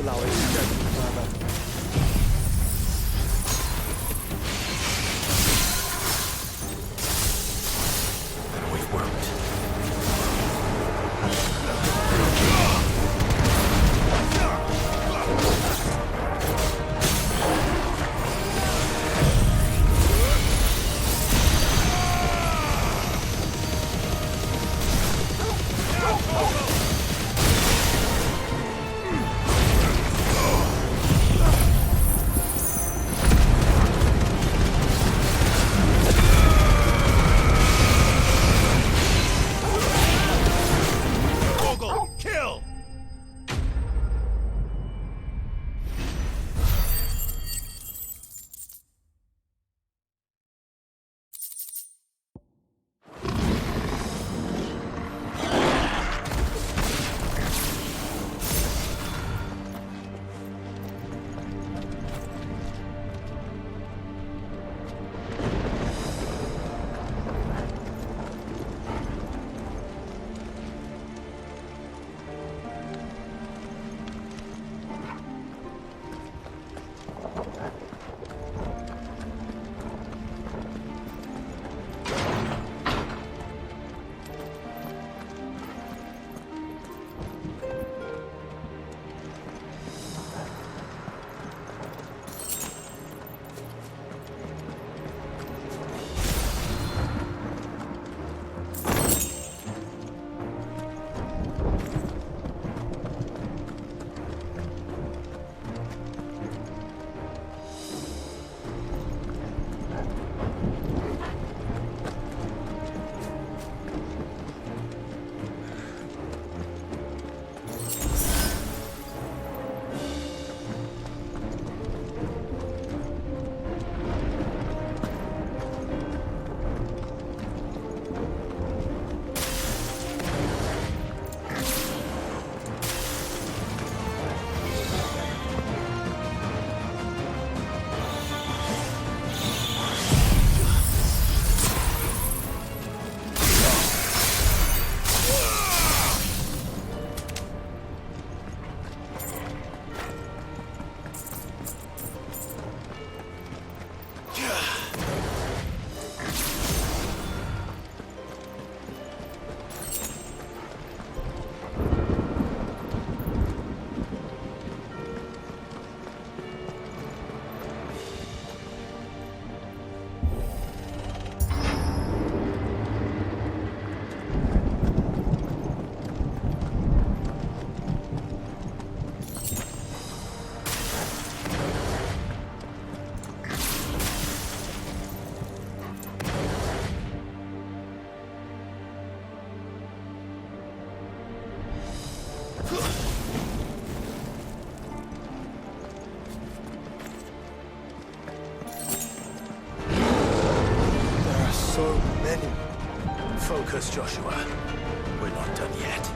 是老 A 在妈的。We've worked. Kill! There are so many. Focus, Joshua. We're not done yet.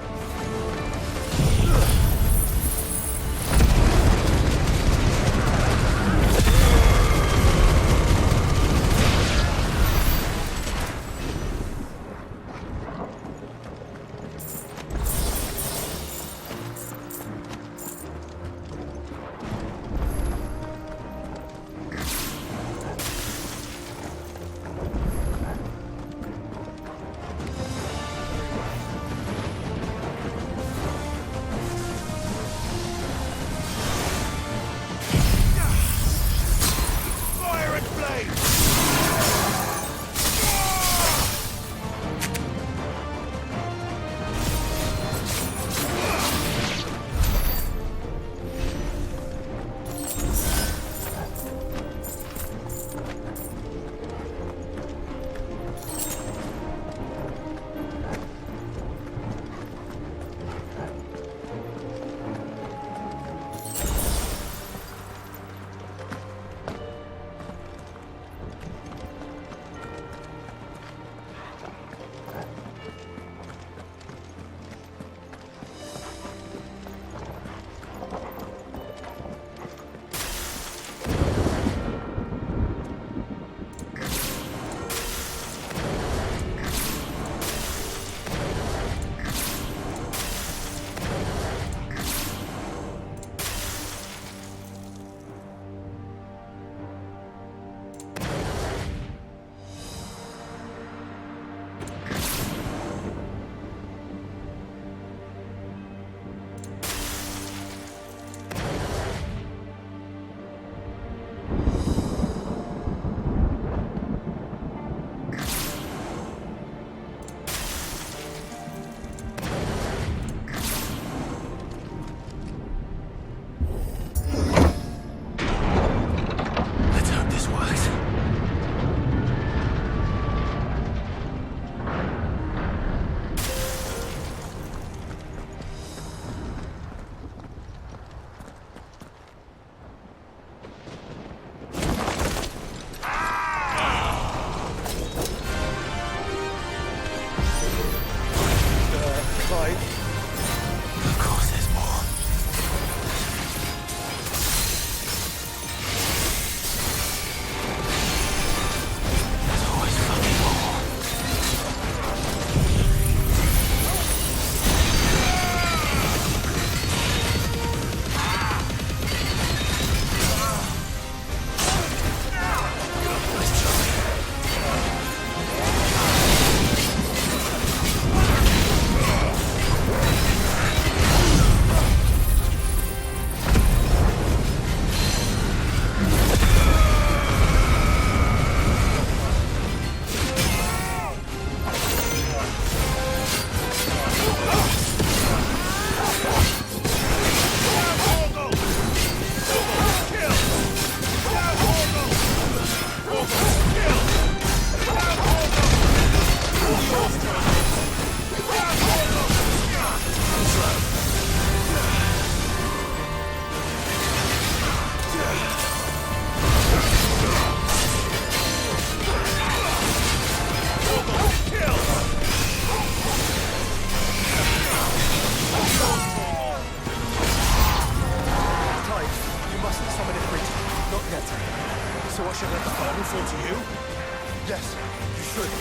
Yes, you should.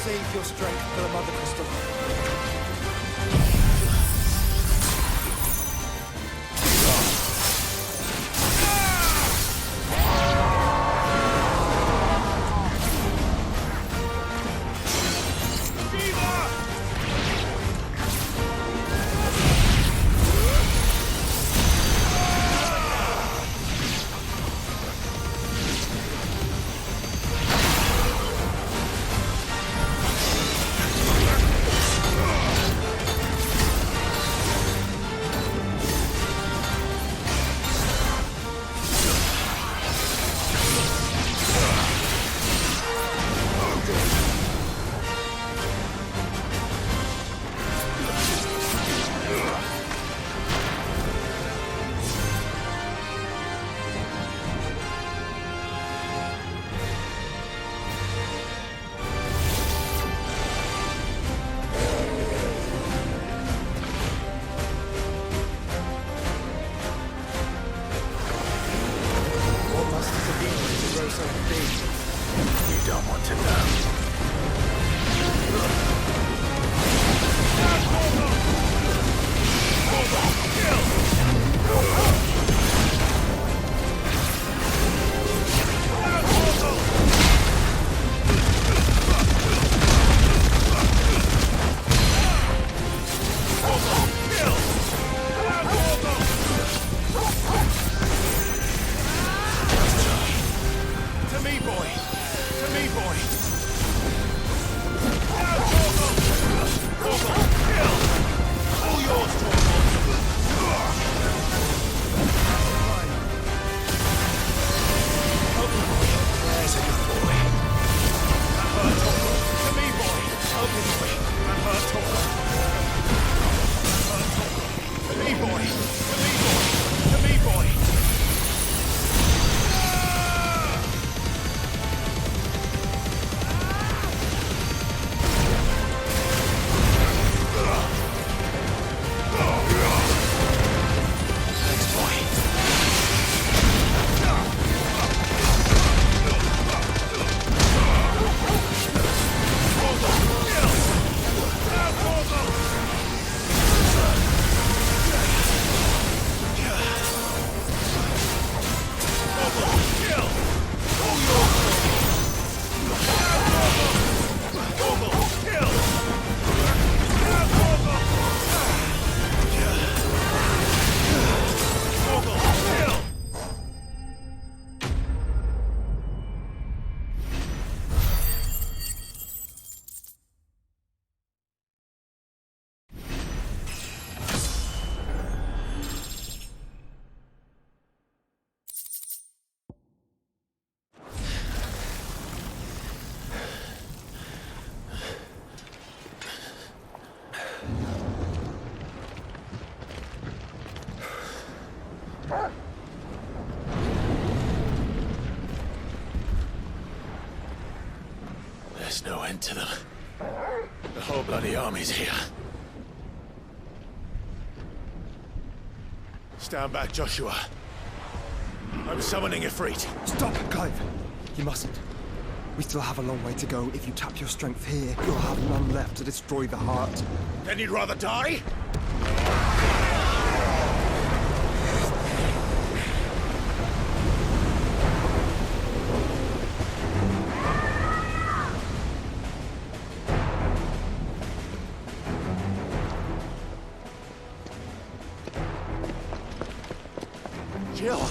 Save your strength for the Mother Crystal. You don't want to know. To me, boy! To me, boy! All yours, He's a good boy. To me, boy! Help me, boy! And her talk. To me, boy! To me, boy! To me, boy! Thanks, boy. There's no end to them. The whole bloody army's here. Stand back, Joshua. I'm summoning Ifrit. Stop, Clive! You mustn't. We still have a long way to go. If you tap your strength here, you'll have none left to destroy the heart. Then you'd rather die? Jill!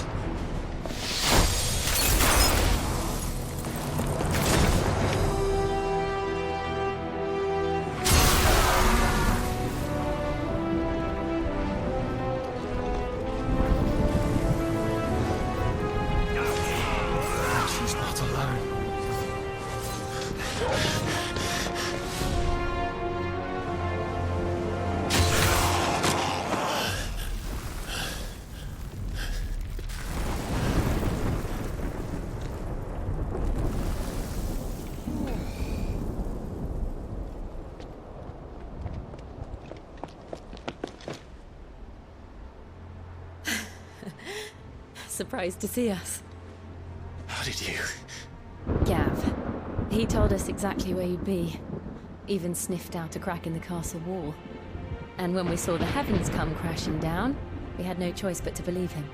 She's not alone. Surprised to see us. How did you? Gav, He told us exactly where you'd be. Even sniffed out a crack in the castle wall. And when we saw the heavens come crashing down, we had no choice but to believe him.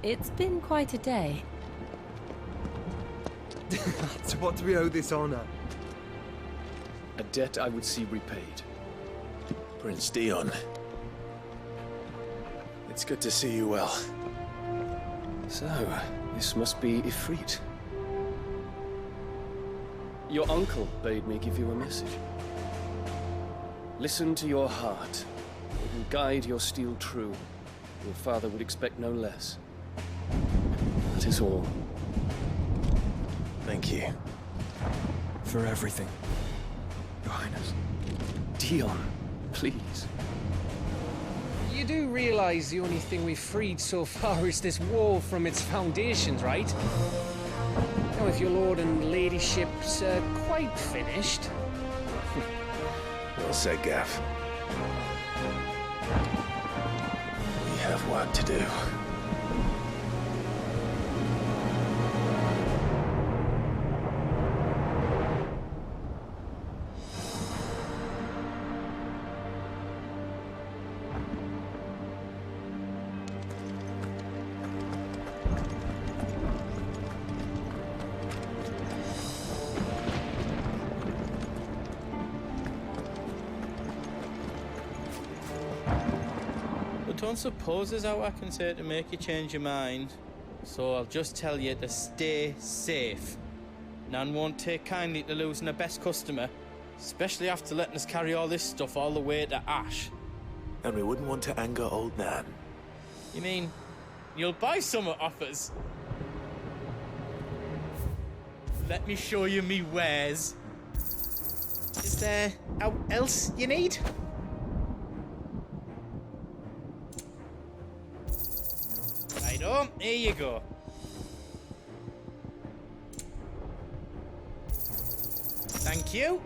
It's been quite a day. To what do we owe this honor? A debt I would see repaid. Prince Dion. It's good to see you well. So, this must be Ifrit. Your uncle bade me give you a message. Listen to your heart. It will guide your steel true. Your father would expect no less. That is all. Thank you. For everything, Your Highness. Dion, please. You do realize the only thing we've freed so far is this wall from its foundations, right? Now, if your lord and ladyship's quite finished... Well said, Gav. We have work to do. Don't suppose there's out I can say to make you change your mind. So I'll just tell you to stay safe. Nan won't take kindly to losing her best customer, especially after letting us carry all this stuff all the way to Ash. And we wouldn't want to anger old Nan. You mean, you'll buy some off us? Let me show you me wares. Is there out else you need? Righto, here you go. Thank you.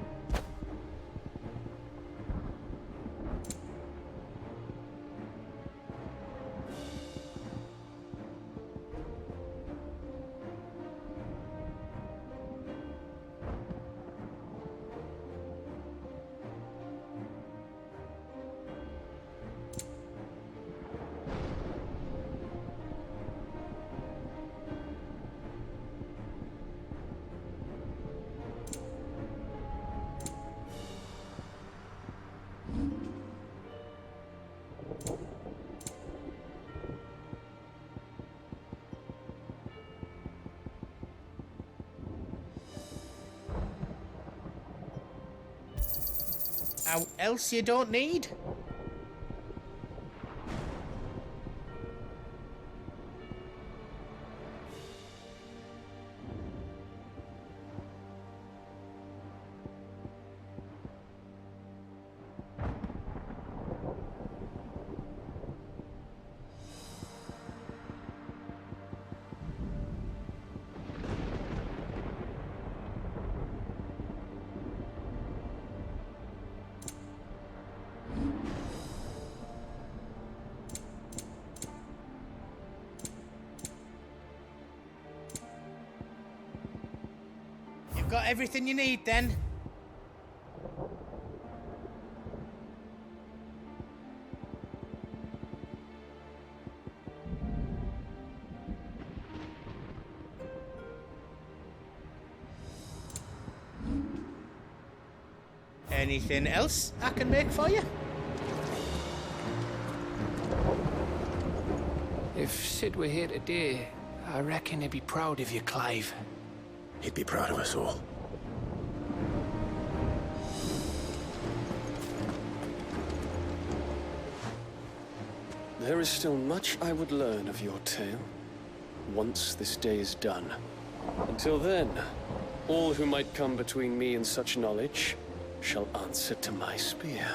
Out else you don't need? You've got everything you need then? Anything else I can make for you? If Sid were here today, I reckon he'd be proud of you, Clive. He'd be proud of us all. There is still much I would learn of your tale, once this day is done. Until then, all who might come between me and such knowledge shall answer to my spear.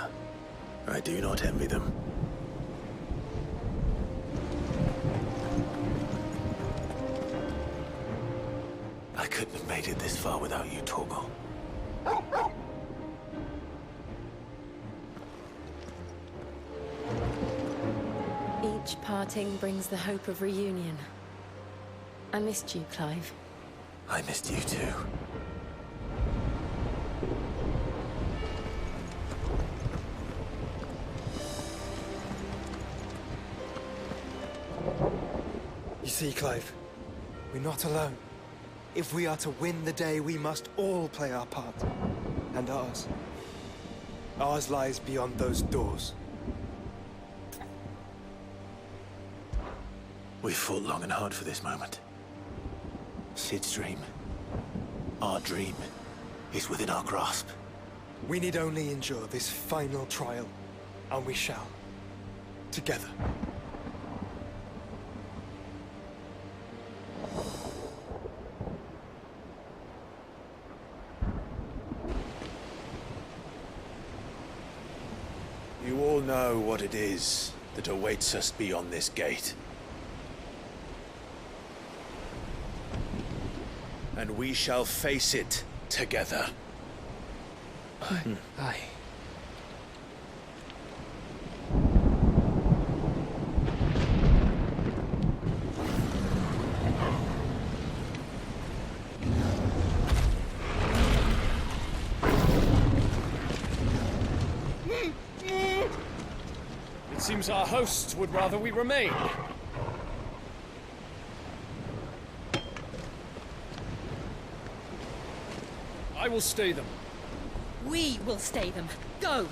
I do not envy them. I couldn't have made it this far without you, Torgal. Each parting brings the hope of reunion. I missed you, Clive. I missed you too. You see, Clive, we're not alone. If we are to win the day, we must all play our part. And ours. Ours lies beyond those doors. We've fought long and hard for this moment. Sid's dream, our dream, is within our grasp. We need only endure this final trial, and we shall. Together. You all know what it is that awaits us beyond this gate. And we shall face it together. Aye. It seems our hosts would rather we remain. I will stay them. We will stay them. Go!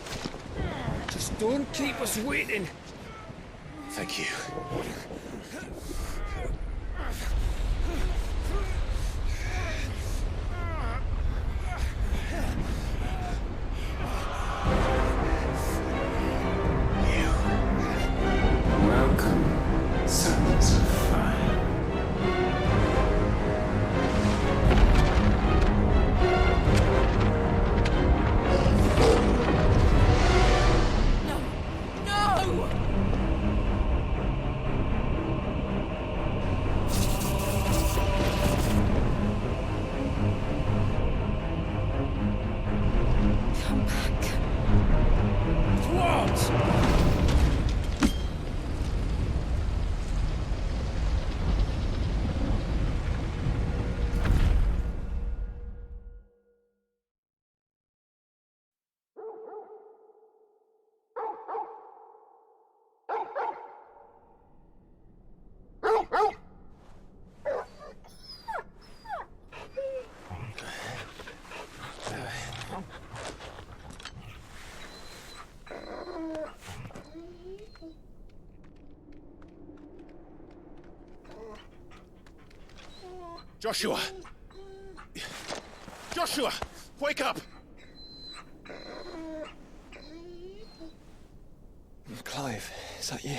Just don't keep us waiting. Thank you. Welcome, sons of fire. No! No! Come back. Towards! Joshua! Joshua! Wake up! Clive, is that you?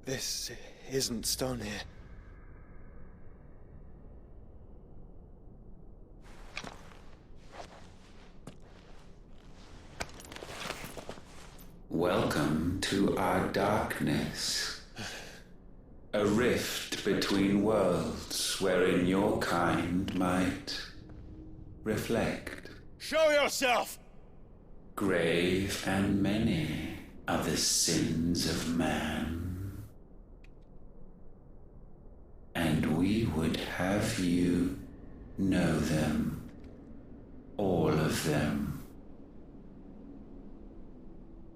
This isn't stone here. Welcome to our darkness. A rift between worlds wherein your kind might reflect. Show yourself! Grave and many are the sins of man. And we would have you know them, all of them.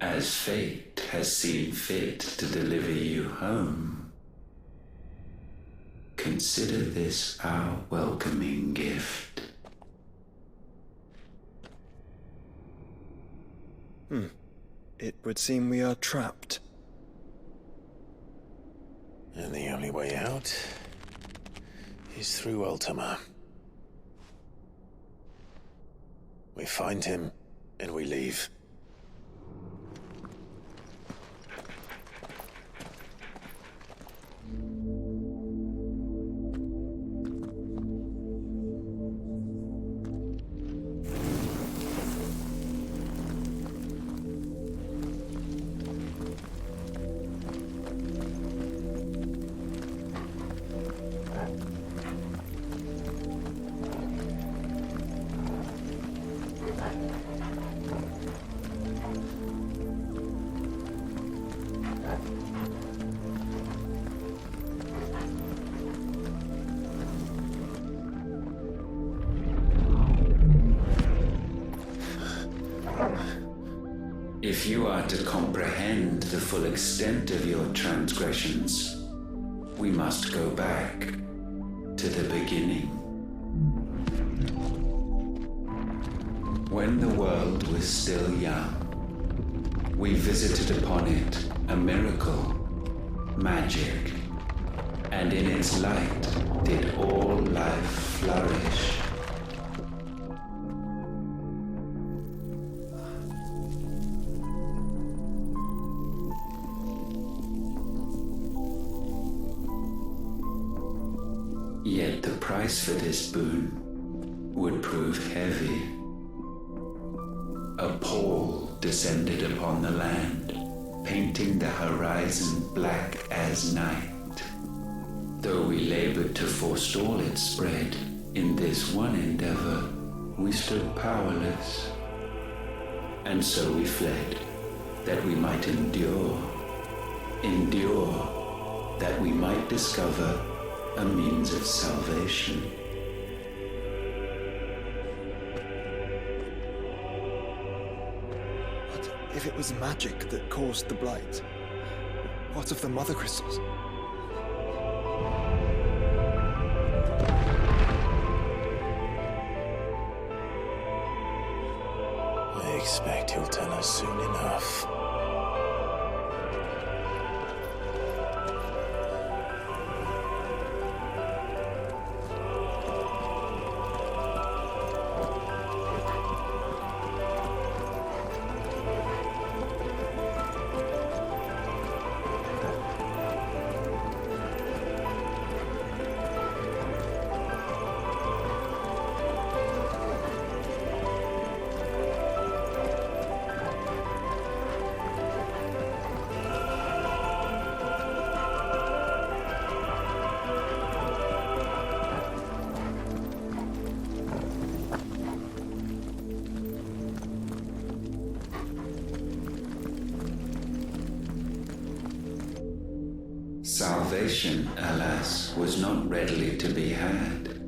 As fate has seen fit to deliver you home, consider this our welcoming gift. It would seem we are trapped. And the only way out is through Ultima. We find him, and we leave. If you are to comprehend the full extent of your transgressions, we must go back to the beginning. When the world was still young, we visited upon it a miracle, magic, and in its light did all life flourish. Yet the price for this boon would prove heavy. A pall descended upon the land, painting the horizon black as night. Though we labored to forestall its spread, in this one endeavor we stood powerless. And so we fled, that we might endure, that we might discover a means of salvation. What if it was magic that caused the blight? What of the mother crystals? I expect he'll tell us soon enough. Salvation, alas, was not readily to be had.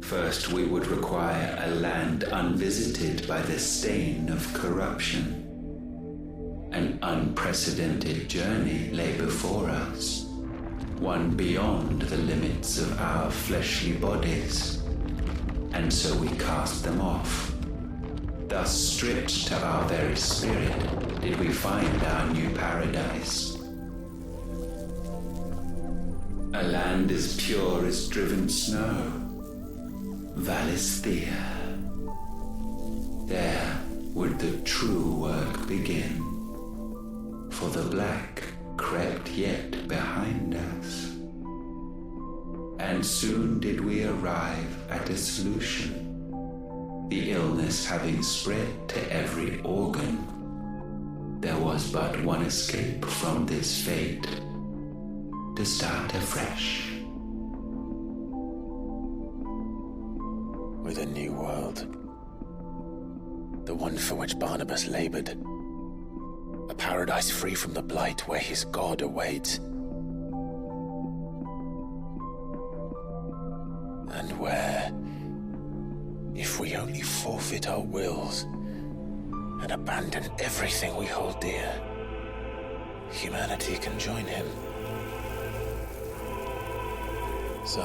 First, we would require a land unvisited by the stain of corruption. An unprecedented journey lay before us, one beyond the limits of our fleshly bodies. And so we cast them off. Thus, stripped to our very spirit, did we find our new paradise. A land as pure as driven snow, Valisthea. There would the true work begin, for the black crept yet behind us. And soon did we arrive at a solution. The illness having spread to every organ, there was but one escape from this fate: to start afresh. With a new world. The one for which Barnabas labored. A paradise free from the blight where his God awaits. And where, if we only forfeit our wills and abandon everything we hold dear, humanity can join him. So,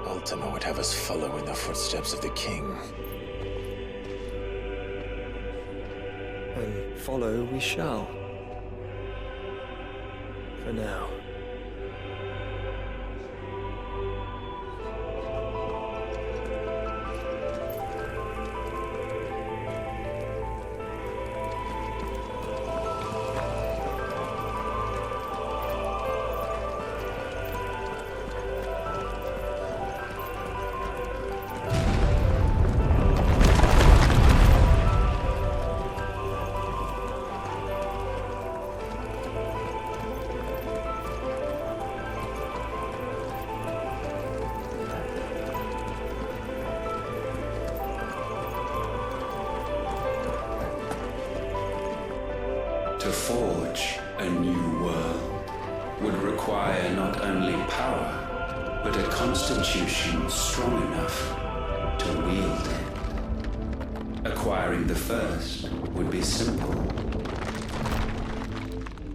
Ultima would have us follow in the footsteps of the king. And follow we shall. For now. To forge a a new world would require not only power, but a constitution strong enough to wield it. Acquiring the first would be simple.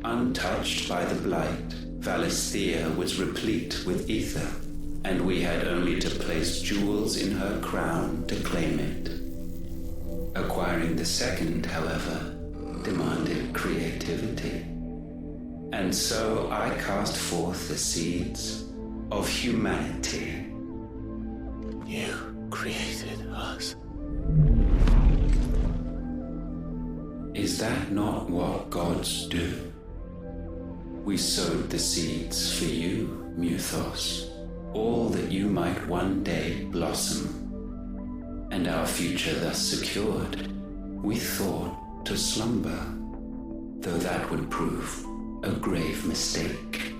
Untouched by the blight, Valisthea was replete with ether, and we had only to place jewels in her crown to claim it. Acquiring the second, however, demanded creativity. And so I cast forth the seeds of humanity. You created us. Is that not what gods do? We sowed the seeds for you, Muthos, all that you might one day blossom. And our future thus secured, we thought to slumber, though that would prove a grave mistake.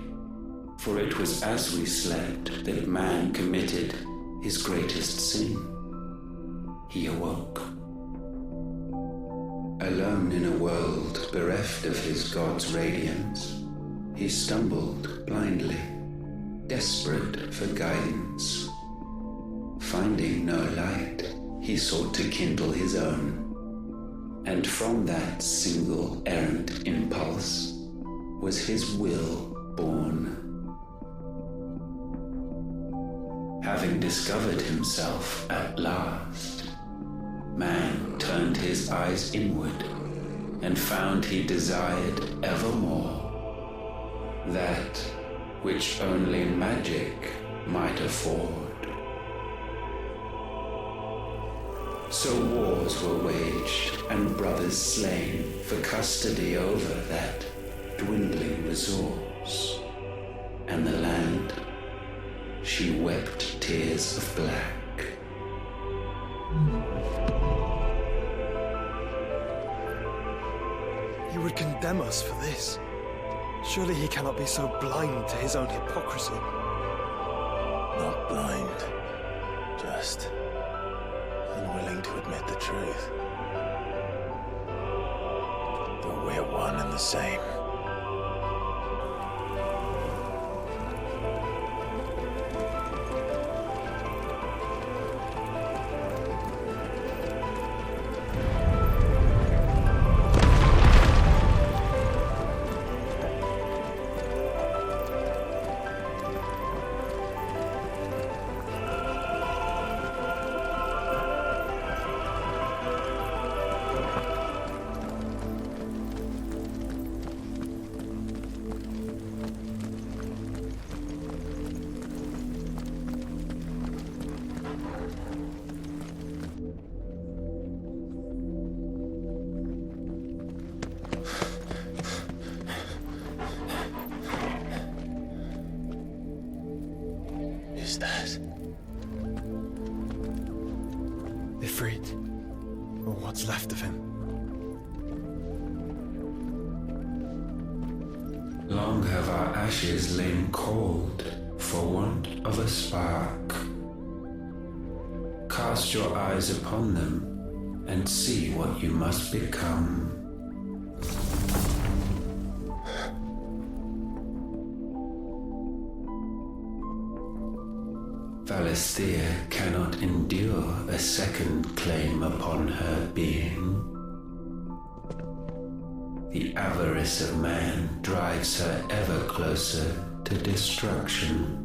For it was as we slept that man committed his greatest sin. He awoke. Alone in a world bereft of his god's radiance, he stumbled blindly, desperate for guidance. Finding no light, he sought to kindle his own, and from that single errant impulse was his will born. Having discovered himself at last, man turned his eyes inward and found he desired evermore that which only magic might afford. So wars were waged and brothers slain for custody over that dwindling resource, and the land, she wept tears of black. He would condemn us for this. Surely he cannot be so blind to his own hypocrisy. Not blind, just unwilling to admit the truth. Though we're one and the same. Is that Ifrit, or what's left of him? Long have our ashes lain cold for want of a spark. Cast your eyes upon them and see what you must become. Valisthea cannot endure a second claim upon her being. The avarice of man drives her ever closer to destruction.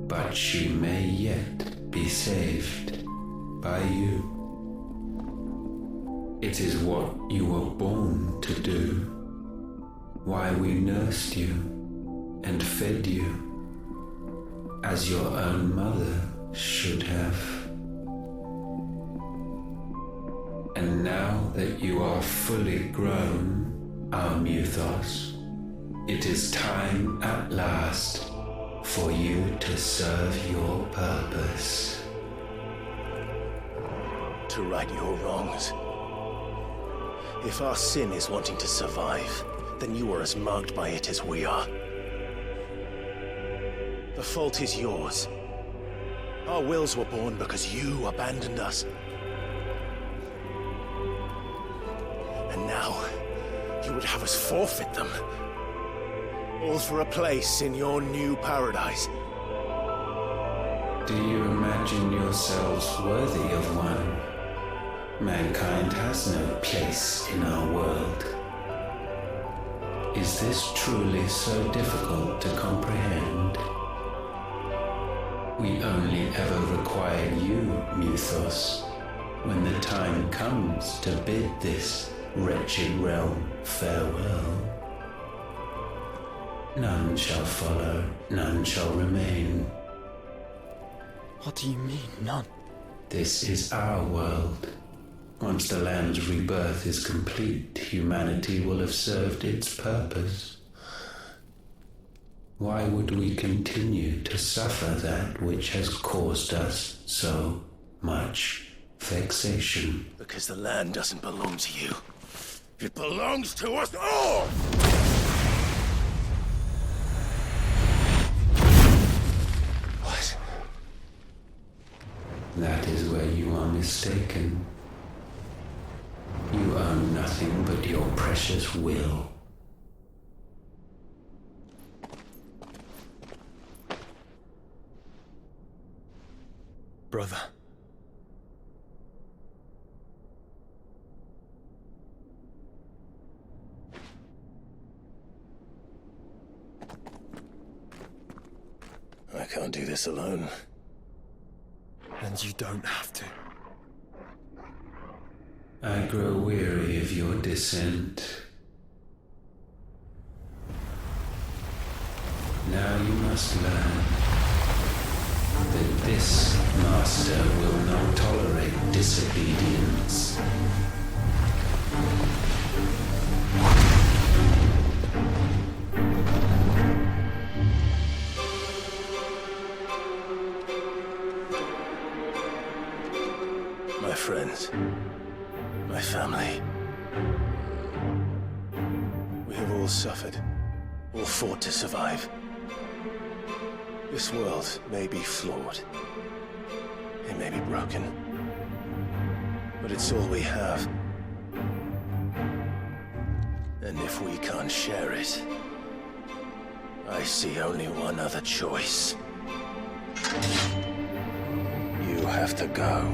But she may yet be saved by you. It is what you were born to do, why we nursed you and fed you, as your own mother should have. And now that you are fully grown, our Muthos, it is time at last for you to serve your purpose. To right your wrongs. If our sin is wanting to survive, then you are as marked by it as we are. The fault is yours. Our wills were born because you abandoned us. And now, you You would have us forfeit them. All for a place in your new paradise. Do you imagine yourselves worthy of one? Mankind has no place in our world. Is this truly so difficult to comprehend? We only ever require you, Muthos, when the time comes to bid this wretched realm farewell. None shall follow, none shall remain. What do you mean, none? This is our world. Once the land's rebirth is complete, humanity will have served its purpose. Why would we continue to suffer that which has caused us so much vexation? Because the land doesn't belong to you. It belongs to us all! What? That is where you are mistaken. You own nothing but your precious will. Brother. I can't do this alone. And you don't have to. I grow weary of your dissent. Now you must learn that this master will not tolerate disobedience. My friends, my family. We have all suffered, all fought to survive. This world may be flawed. It may be broken. But it's all we have. And if we can't share it, I see only one other choice. You have to go.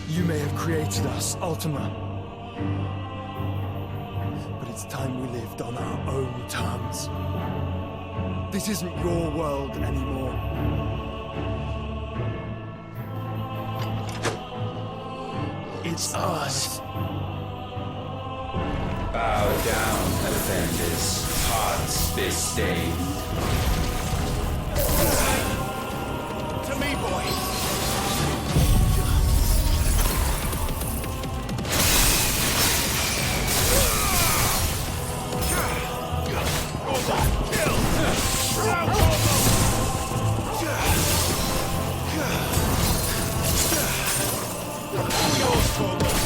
You may have created us, Ultima. But it's time we lived on our own terms. This isn't your world anymore. It's ours. Bow down, offenders, hearts disdained. To me, boy! All yours, Torgal.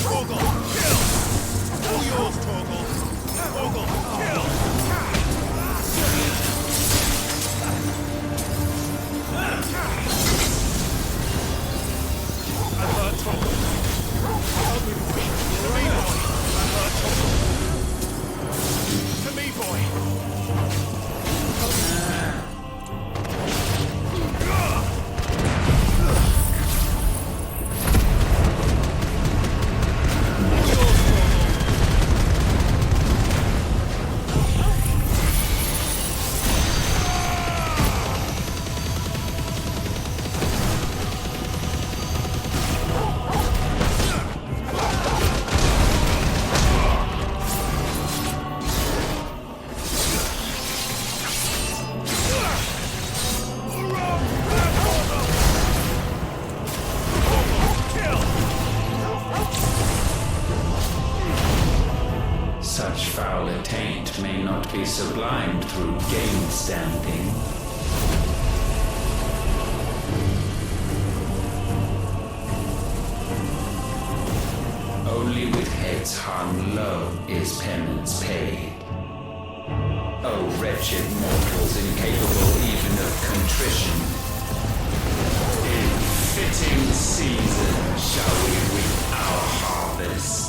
Torgal, kill! moral attaint may not be sublimed through game standing. Only with heads hung low is penance paid. O wretched mortals incapable even of contrition, in fitting season shall we reap our harvest.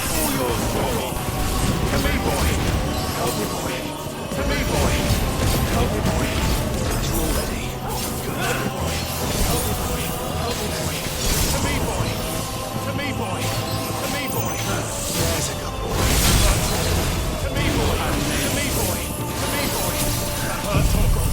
All yours, boy. To me, boy. Help me, boy. To me, boy. Help me, boy. Got you already. Help me, boy. Help me, boy. Help me, boy. To me, boy. To me, boy. To me, boy. There's a good boy. To me, boy. To me, boy. To me, boy. Toggle.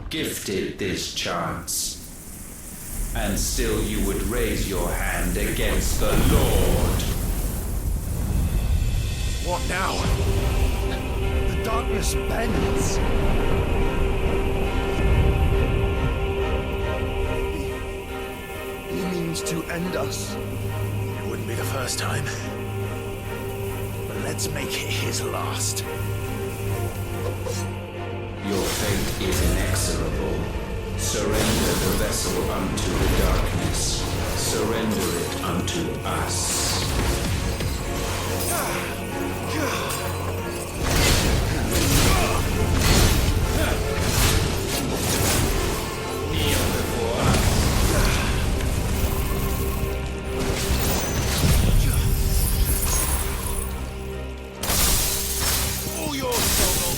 Gifted this chance, and still you would raise your hand against the Lord. What now? The darkness bends. He means to end us. It wouldn't be the first time. But let's make it his last. Your fate is inexorable. Surrender the vessel unto the darkness. Surrender it unto us. Kneel before us. All yours, Toggle.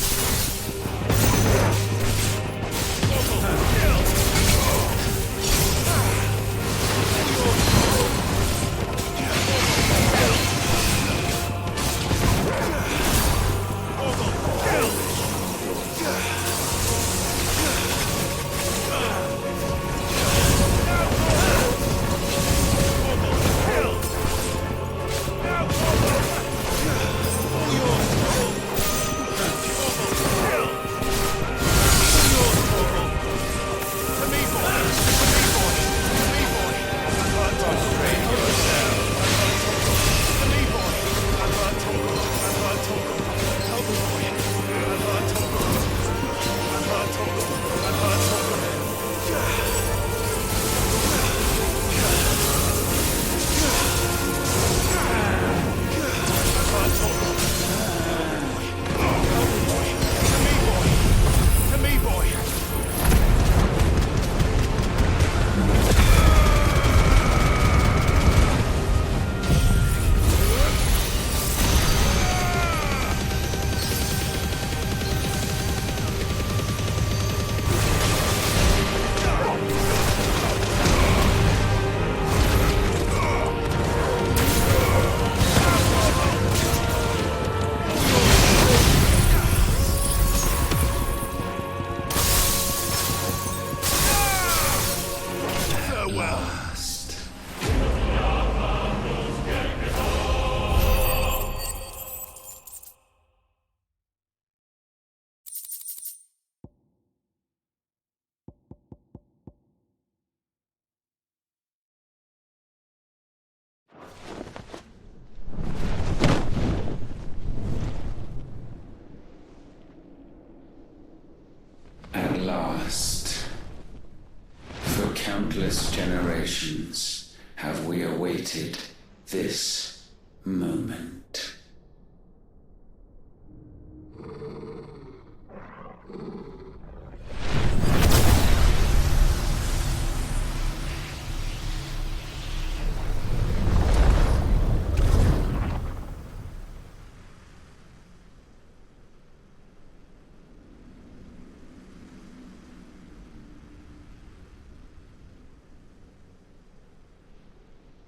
For countless generations have we awaited this moment.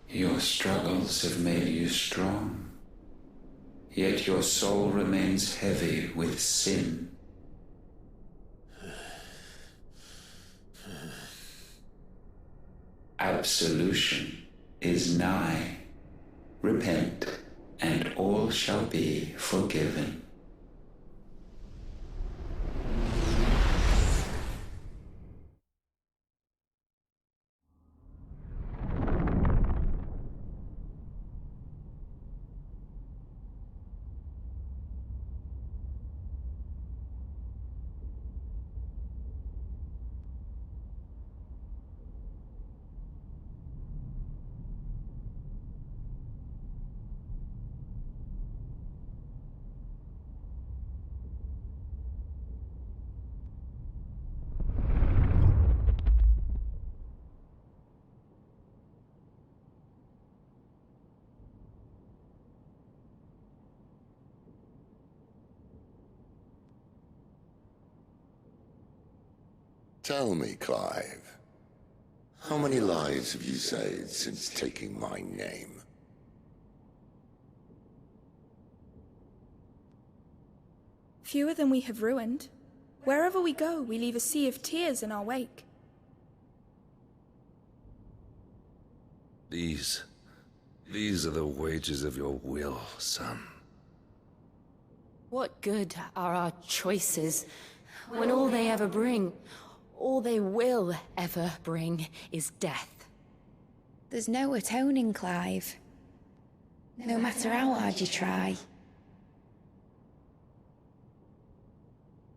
Your struggles have made you strong. yet your soul remains heavy with sin. Absolution is nigh. Repent, and all shall be forgiven. Tell me, Clive, how many lives have you saved since taking my name? Fewer than we have ruined. Wherever we go, we leave a sea of tears in our wake. These are the wages of your will, son. What good are our choices when all they ever bring, all they will ever bring, is death? There's no atoning, Clive. No matter how hard you try.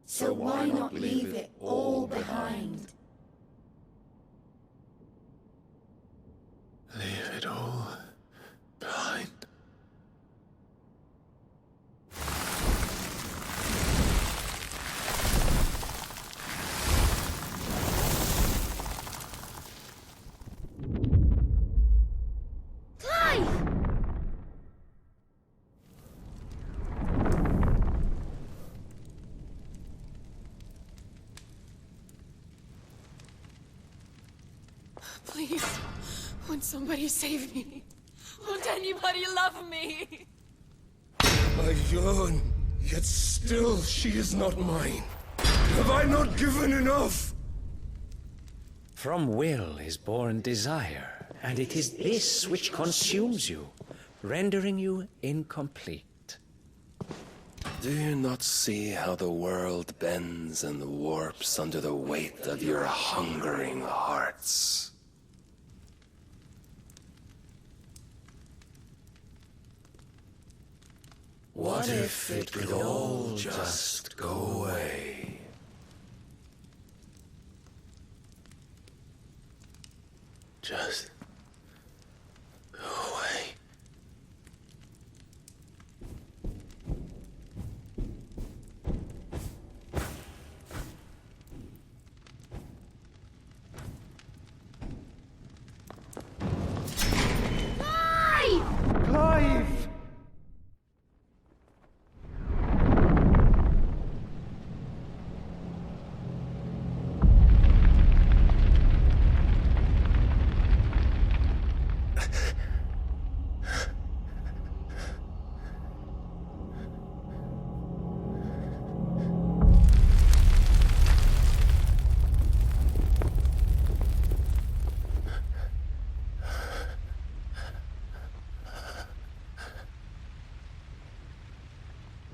So why not leave it all behind? Leave it all behind. Please, won't somebody save me? Won't anybody love me? I yearn, yet still she is not mine. Have I not given enough? From will is born desire, and it is this which consumes you, rendering you incomplete. Do you not see how the world bends and warps under the weight of your hungering hearts? What if it could all just go away? Just go away. Clive!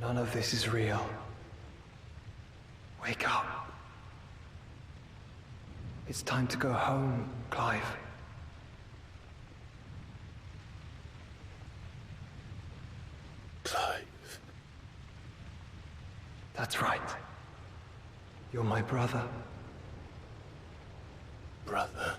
None of this is real. Wake up. It's time to go home, Clive. Clive. That's right. You're my brother. Brother.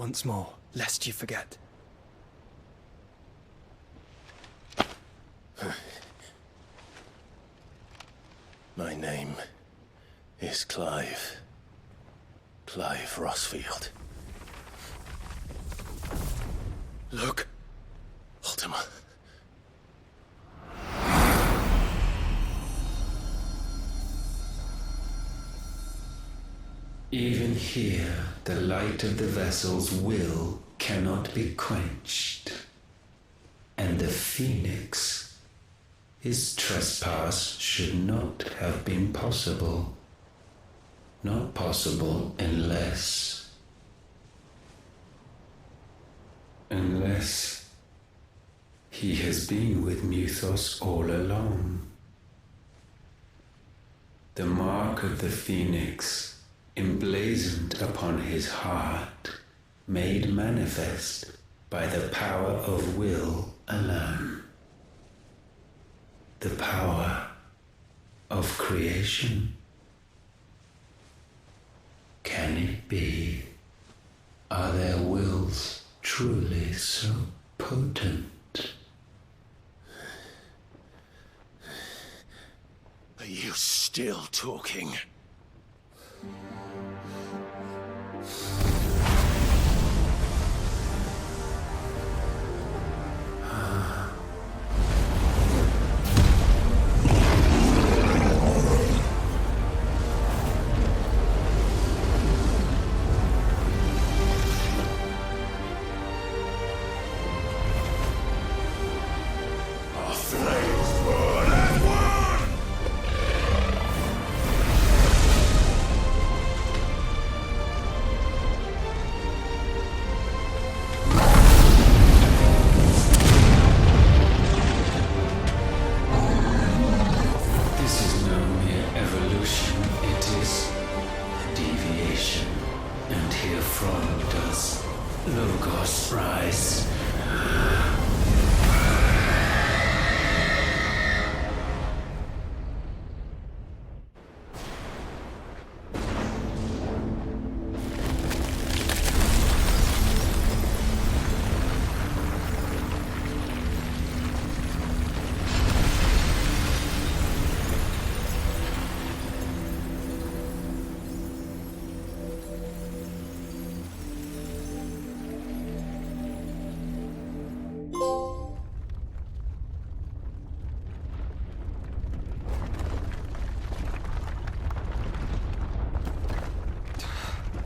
once more, lest you forget. My name is Clive. Clive Rossfield. Look. Ultima. Even here, the light of the vessel's will cannot be quenched. And the Phoenix, his trespass should not have been possible. Not possible unless he has been with Muthos all along. The mark of the Phoenix, emblazoned upon his heart, made manifest by the power of will alone. The power of creation. Can it be? Are their wills truly so potent? Are you still talking?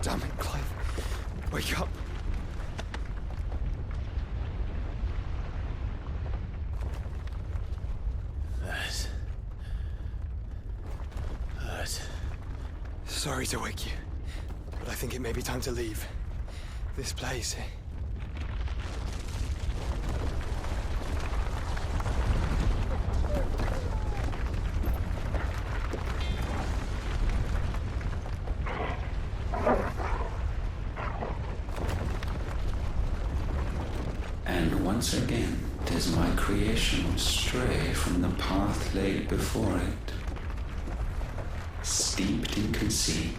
Damn it, Clive. Wake up. That. Sorry to wake you, but I think it may be time to leave. This place. And once again does my creation stray from the path laid before it. Steeped in conceit,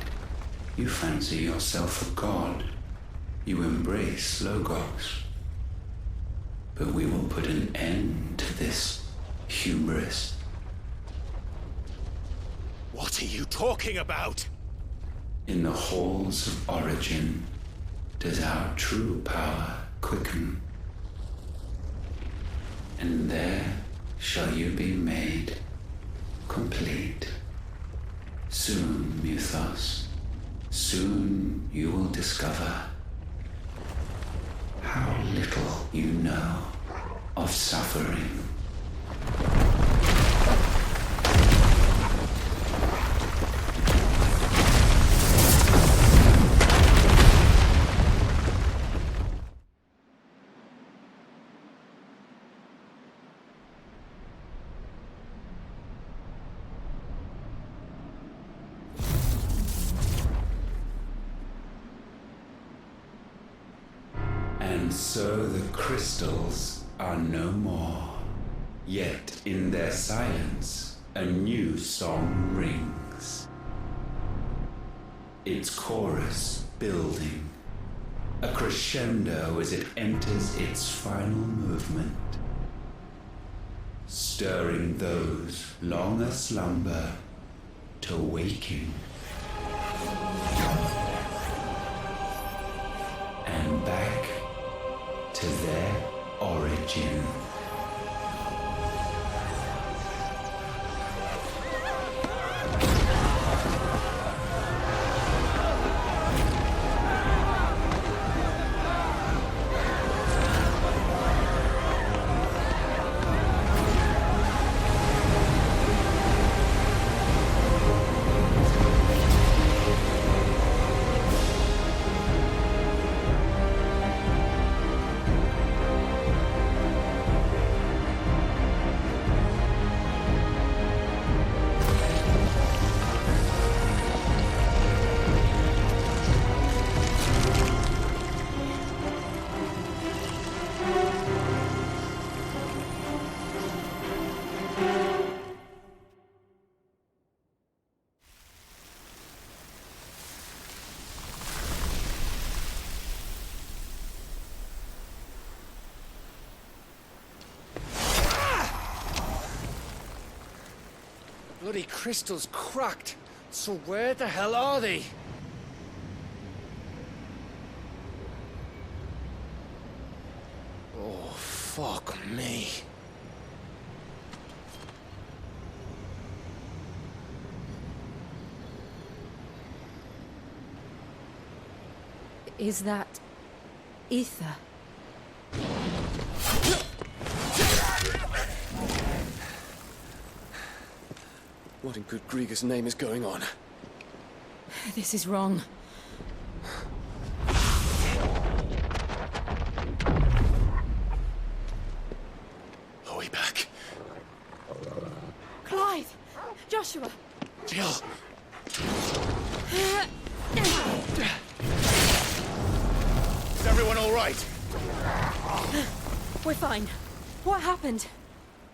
you fancy yourself a god. You embrace Logos. But we will put an end to this hubris. What are you talking about? In the halls of origin does our true power quicken. And there shall you be made complete. Soon, Muthos, soon you will discover how little you know of suffering. And so the crystals are no more. Yet in their silence, a new song rings. Its chorus building, a crescendo as it enters its final movement, stirring those long aslumber to waking and back to their origin. Bloody crystal's cracked. So where the hell are they? Oh, fuck me. Is that ether? What in good Grieger's name is going on? This is wrong. Are we back? Clive! Joshua! Jill! Is everyone all right? We're fine. What happened?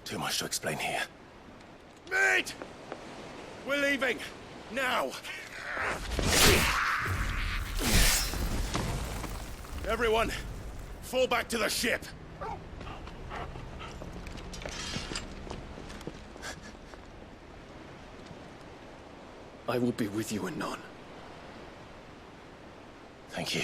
Too much to explain here. Mate! We're leaving! Now! Everyone, fall back to the ship! I will be with you anon. Thank you.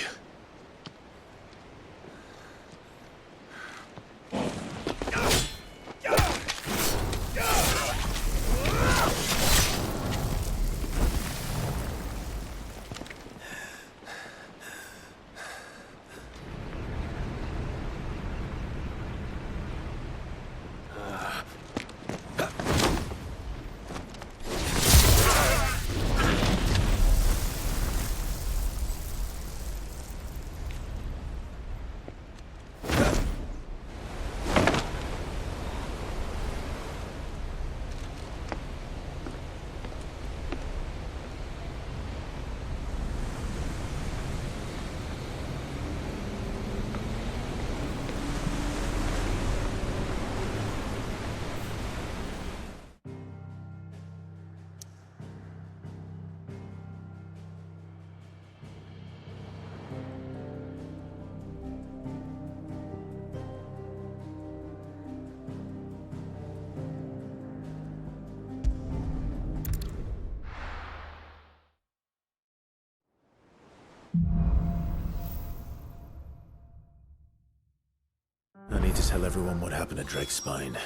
I need to tell everyone what happened at Drake's Spine.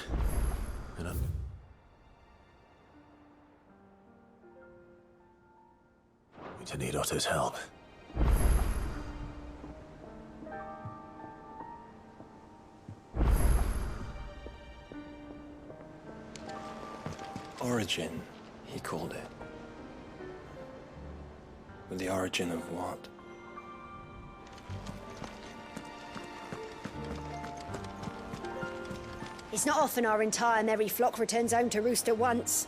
And I'm... going to need Otto's help. Origin, he called it. But the origin of what? It's not often our entire merry flock returns home to roost at once.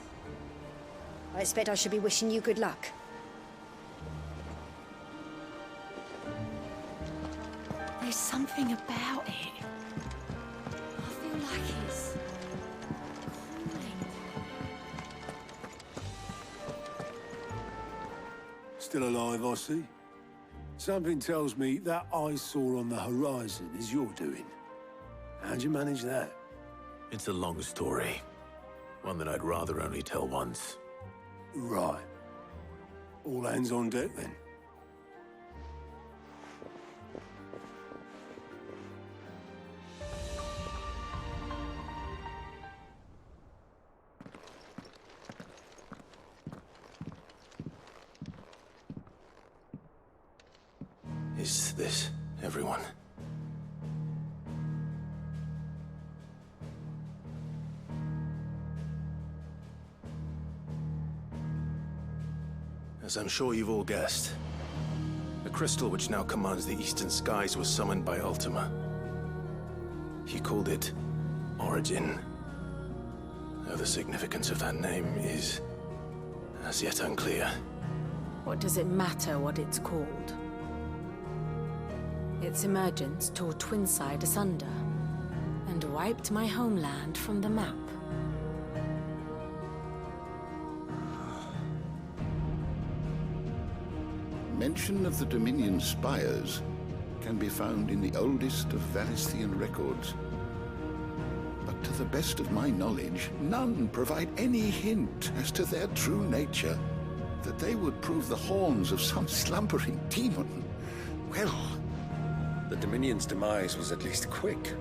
I expect I should be wishing you good luck. There's something about it. I feel like it's... Still alive, I see. Something tells me that eyesore on the horizon is your doing. How'd you manage that? It's a long story. One that I'd rather only tell once. Right. All hands on deck, then. Is this everyone? As I'm sure you've all guessed, the crystal which now commands the eastern skies was summoned by Ultima. He called it Origin. Though the significance of that name is as yet unclear. What does it matter what it's called? Its emergence tore Twinside asunder and wiped my homeland from the map. Mention of the Dominion spires can be found in the oldest of Valisthian records. But to the best of my knowledge, none provide any hint as to their true nature. That they would prove the horns of some slumbering demon. Well, the Dominion's demise was at least quick.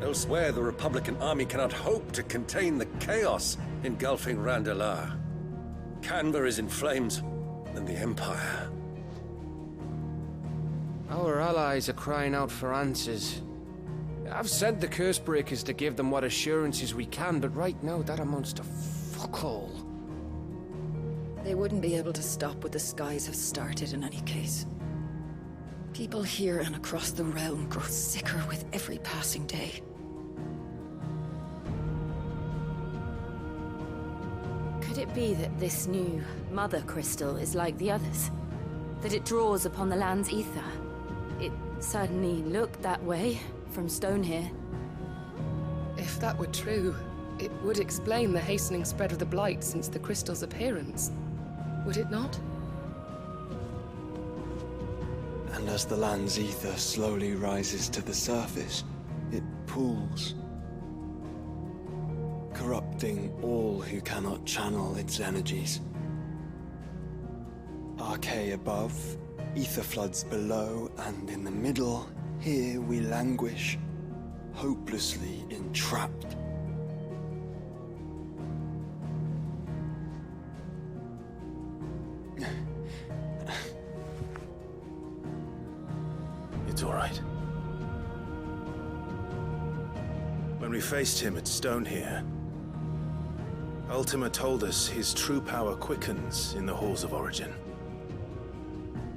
Elsewhere, the Republican army cannot hope to contain the chaos engulfing Randalar. Canva is in flames, and the Empire. Our allies are crying out for answers. I've sent the Cursebreakers to give them what assurances we can, but right now that amounts to fuck all. They wouldn't be able to stop what the skies have started in any case. People here and across the realm grow sicker with every passing day. Could it be that this new Mother Crystal is like the others? That it draws upon the land's ether? It certainly looked that way from stone here. If that were true, it would explain the hastening spread of the Blight since the crystal's appearance. Would it not? And as the land's ether slowly rises to the surface, it pools, corrupting all who cannot channel its energies. Archay above, ether floods below, and in the middle, here we languish, hopelessly entrapped. It's all right. When we faced him at Stone here, Ultima told us his true power quickens in the halls of Origin.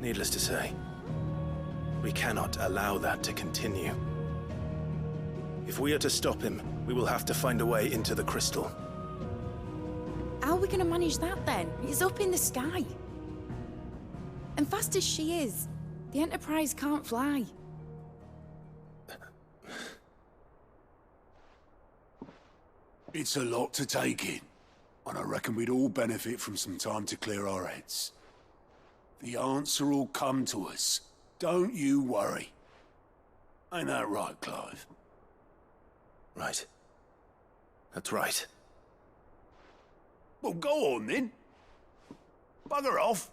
Needless to say, we cannot allow that to continue. If we are to stop him, we will have to find a way into the crystal. How are we going to manage that then? It's up in the sky. And fast as she is, the Enterprise can't fly. It's a lot to take in, and I reckon we'd all benefit from some time to clear our heads. The answer will come to us. Don't you worry. Ain't that right, Clive? Right. That's right. Well, go on then. Bugger off.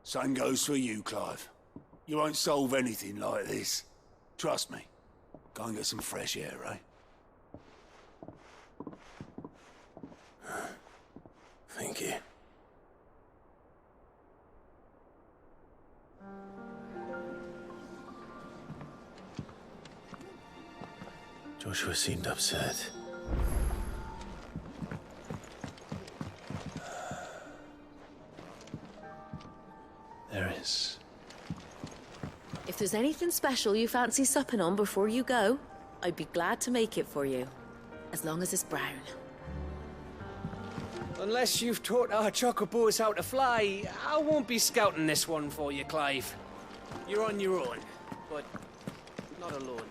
Same goes for you, Clive. You won't solve anything like this. Trust me. Go and get some fresh air, eh? Thank you. Joshua seemed upset. There is. If there's anything special you fancy supping on before you go, I'd be glad to make it for you. As long as it's brown. Unless you've taught our chocobos how to fly, I won't be scouting this one for you, Clive. You're on your own, but not alone.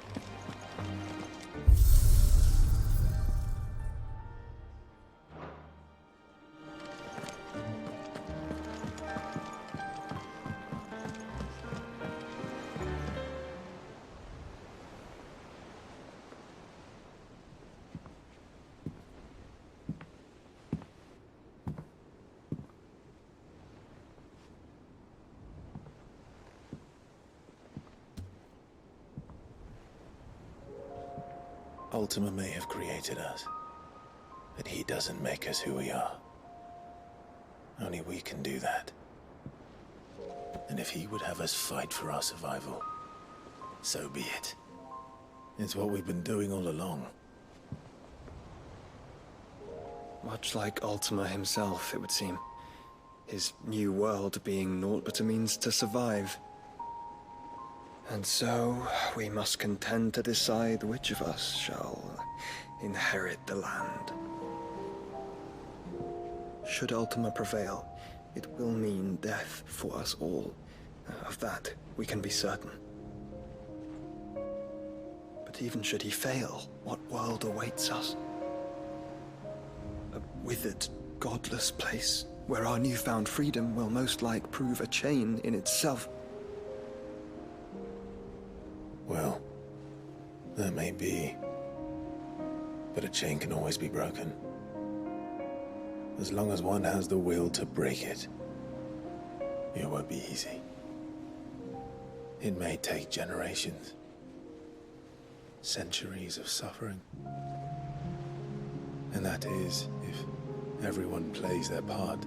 Ultima may have created us, but he doesn't make us who we are. Only we can do that. And if he would have us fight for our survival, so be it. It's what we've been doing all along. Much like Ultima himself, it would seem. His new world being naught but a means to survive. And so, we must contend to decide which of us shall inherit the land. Should Ultima prevail, it will mean death for us all. Of that, we can be certain. But even should he fail, what world awaits us? A withered, godless place, where our newfound freedom will most like prove a chain in itself. Well, that may be. But a chain can always be broken. As long as one has the will to break it, it won't be easy. It may take generations, centuries of suffering. And that is, if everyone plays their part.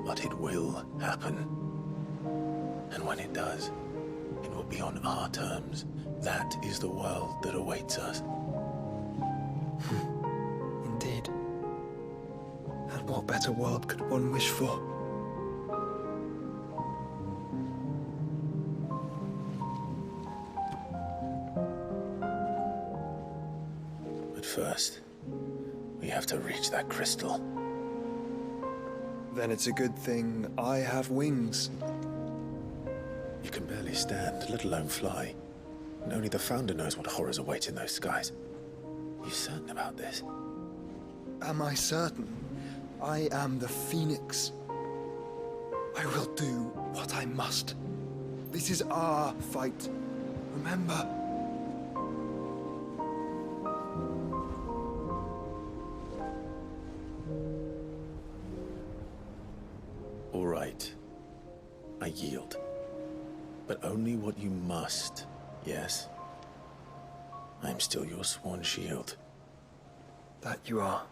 But it will happen. And when it does, it will be on our terms. That is the world that awaits us. Indeed. And what better world could one wish for? But first, we have to reach that crystal. Then it's a good thing I have wings. You can barely stand, let alone fly. And only the Founder knows what horrors await in those skies. You certain about this? Am I certain? I am the Phoenix. I will do what I must. This is our fight. Remember? All right. I yield. But only what you must, yes? I'm still your sworn shield. That you are.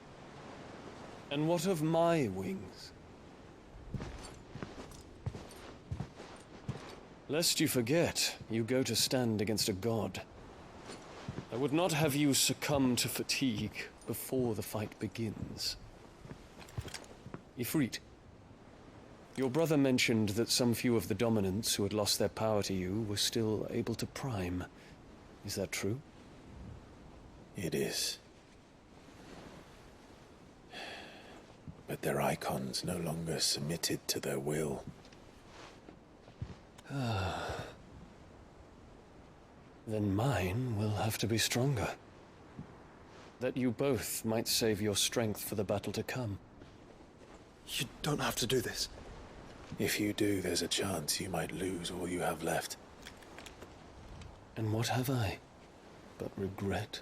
And what of my wings? Lest you forget, you go to stand against a god. I would not have you succumb to fatigue before the fight begins. Ifrit, your brother mentioned that some few of the dominants who had lost their power to you were still able to prime. Is that true? It is. But their icons no longer submitted to their will. Then mine will have to be stronger. That you both might save your strength for the battle to come. You don't have to do this. If you do, there's a chance you might lose all you have left. And what have I but regret?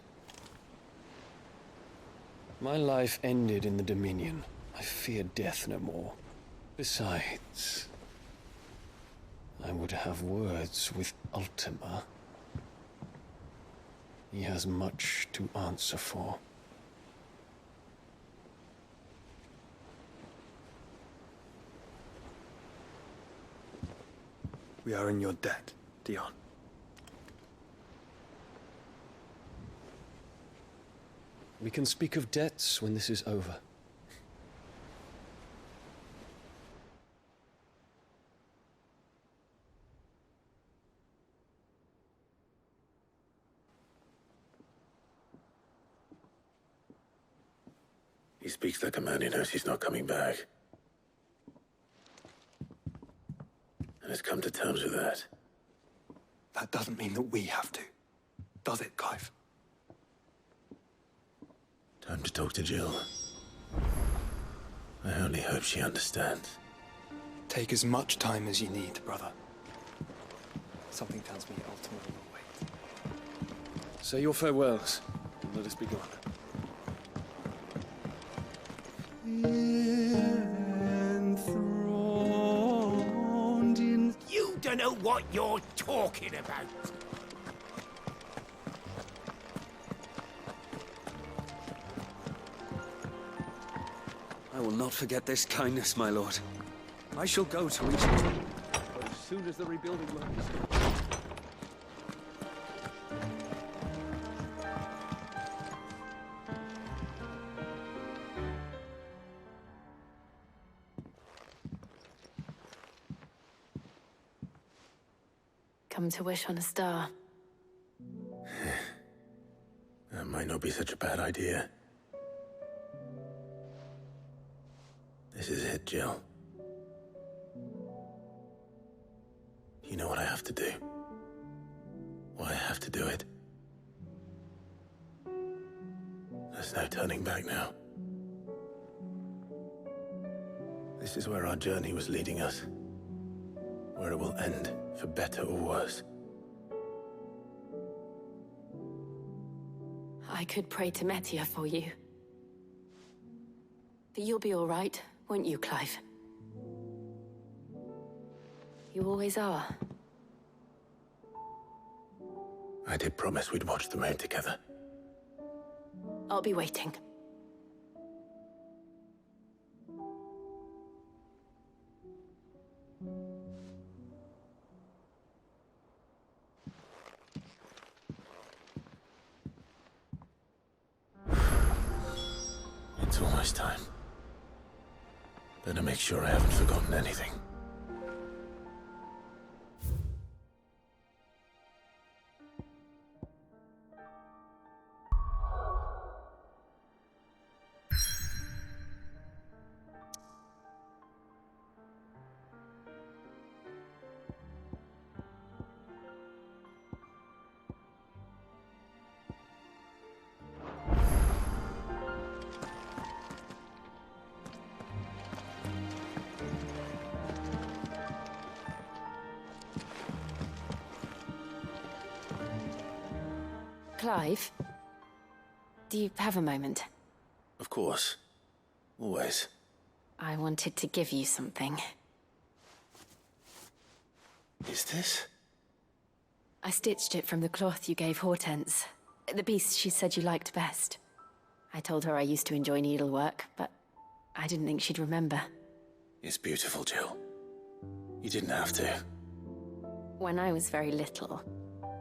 My life ended in the Dominion. I fear death no more. Besides, I would have words with Ultima. He has much to answer for. We are in your debt, Dion. We can speak of debts when this is over. He speaks like a man who knows he's not coming back. And has come to terms with that. That doesn't mean that we have to, does it, Clive? Time to talk to Jill. I only hope she understands. Take as much time as you need, brother. Something tells me Ultima will wait. Say your farewells, and let us be gone. Enthroned in... You don't know what you're talking about. not forget this kindness, my lord. I shall go to reach... But as soon as the rebuilding work is done... Come to wish on a star. That might not be such a bad idea. This is it, Jill. You know what I have to do. Why I have to do it. There's no turning back now. This is where our journey was leading us. Where it will end, for better or worse. I could pray to Metia for you. But you'll be all right, won't you, Clive? You always are. I did promise we'd watch the moon together. I'll be waiting. It's almost time. Better make sure I haven't forgotten anything. Clive? Do you have a moment? Of course. Always. I wanted to give you something. Is this? I stitched it from the cloth you gave Hortense. The piece she said you liked best. I told her I used to enjoy needlework, but I didn't think she'd remember. It's beautiful, Jill. You didn't have to. When I was very little,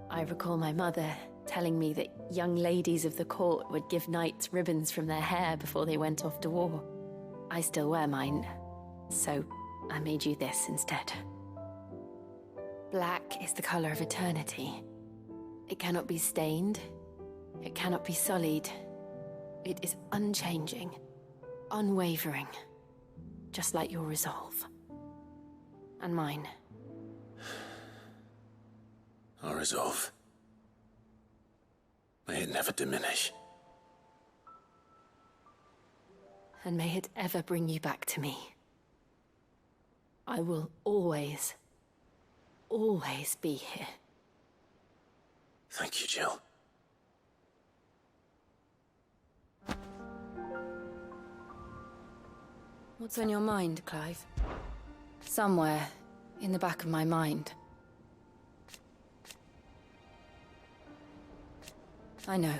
I recall my mother telling me that young ladies of the court would give knights ribbons from their hair before they went off to war. I still wear mine, so I made you this instead. Black is the color of eternity. It cannot be stained. It cannot be sullied. It is unchanging, unwavering, just like your resolve. And mine. Our resolve. May it never diminish. And may it ever bring you back to me. I will always, always be here. Thank you, Jill. What's on your mind, Clive? Somewhere in the back of my mind. I know.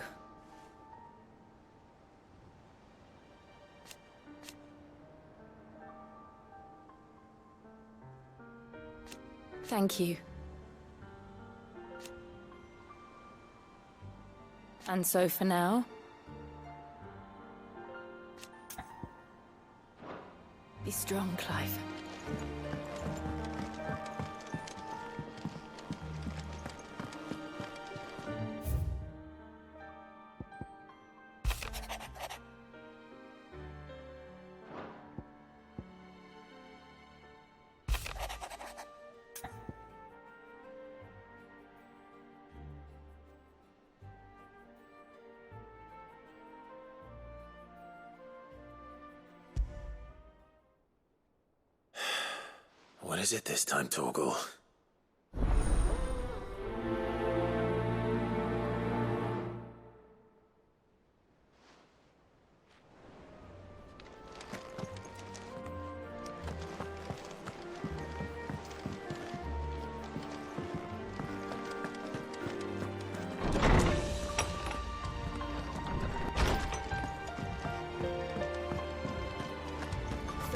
Thank you. And so for now, be strong, Clive. What is it this time, Torgal?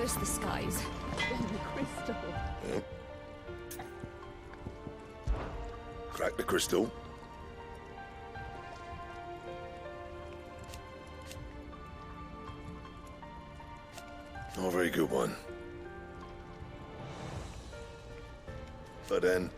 First the skies, then the crystal. Yep. Crack the crystal. Not a very good one. But then...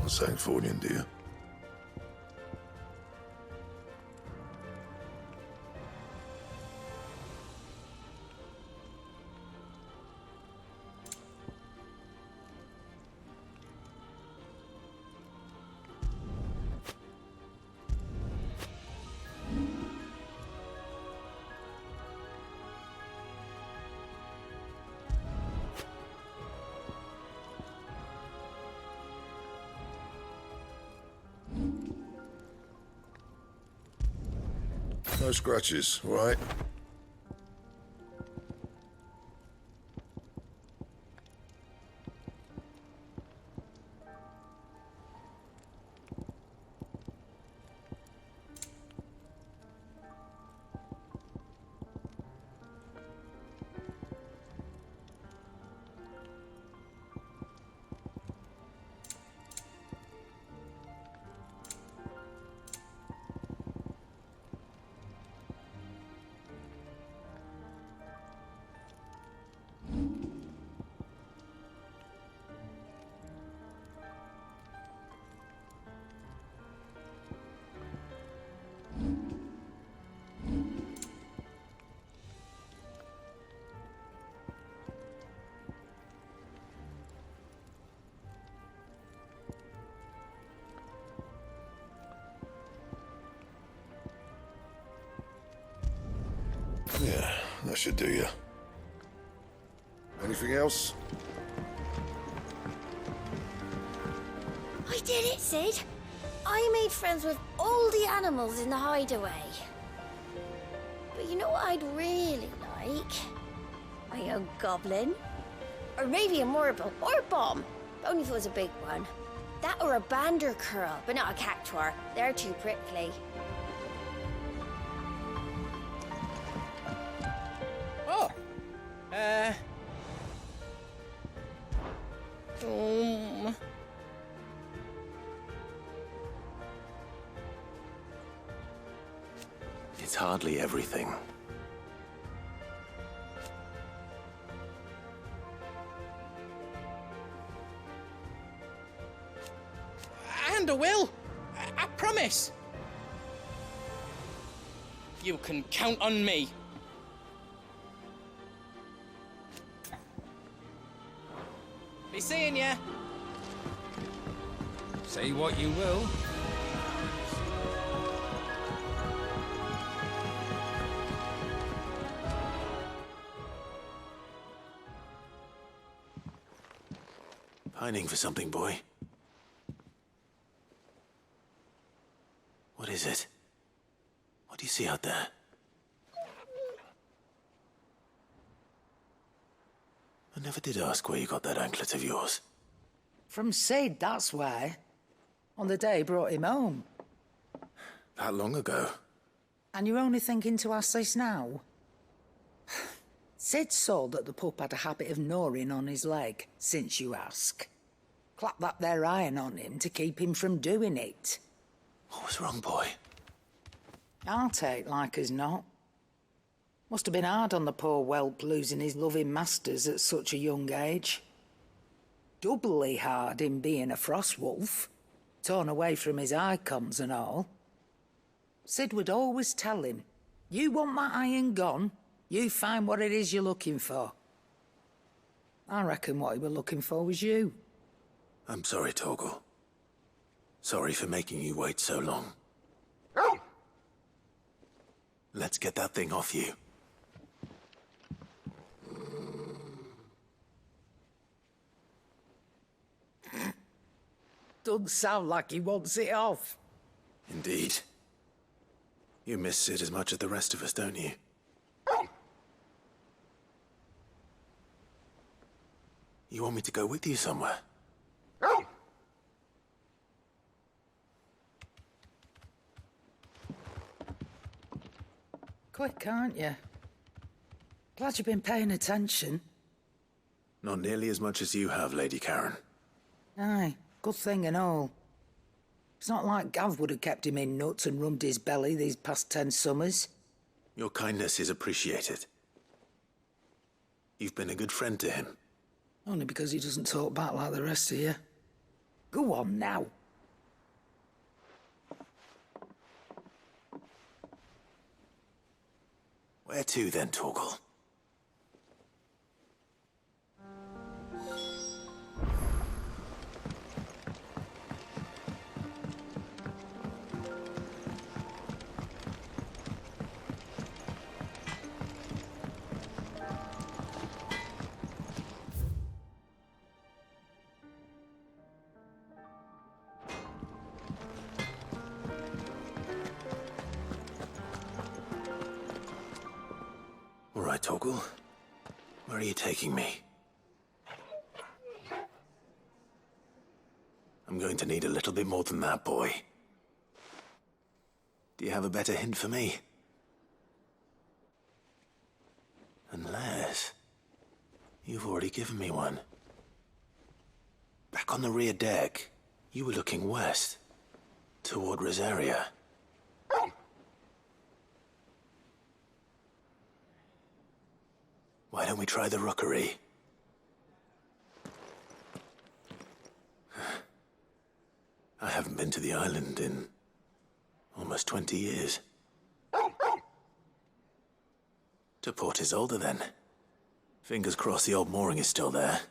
Not saying Fornian, do you? No scratches, all right? Yeah, that should do you. Anything else? I did it, Sid. I made friends with all the animals in the hideaway. But you know what I'd really like? My own goblin. Or maybe a morble, or a bomb. Only if it was a big one. That or a bander curl, but not a cactuar. They're too prickly. Oh! It's hardly everything. And I will! I promise! You can count on me. Be seeing ya! Say what you will. Pining for something, boy. What is it? What do you see out there? I never did ask where you got that anklet of yours. From Sid, that's why. On the day he brought him home. That long ago? And you're only thinking to ask this now? Sid saw that the pup had a habit of gnawing on his leg, since you ask. Clap that there iron on him to keep him from doing it. What was wrong, boy? I'll take like as not. Must have been hard on the poor whelp losing his loving masters at such a young age. Doubly hard in being a frost wolf, torn away from his icons and all. Sid would always tell him, you want that iron gone, you find what it is you're looking for. I reckon what he were looking for was you. I'm sorry, Torgal. Sorry for making you wait so long. Let's get that thing off you. Doesn't sound like he wants it off. Indeed. You miss Sid as much as the rest of us, don't you? You want me to go with you somewhere? Quick, aren't you? Glad you've been paying attention. Not nearly as much as you have, Lady Karen. Aye, good thing and all. It's not like Gav would have kept him in nuts and rubbed his belly these past 10 summers. Your kindness is appreciated. You've been a good friend to him. Only because he doesn't talk back like the rest of you. Go on now. Where to then, Torgal? All right, Torgal. Where are you taking me? I'm going to need a little bit more than that, boy. Do you have a better hint for me? Unless... you've already given me one. Back on the rear deck, you were looking west, toward Rosaria. Why don't we try the rookery? I haven't been to the island in almost 20 years. To Port Isolde, then. Fingers crossed the old mooring is still there.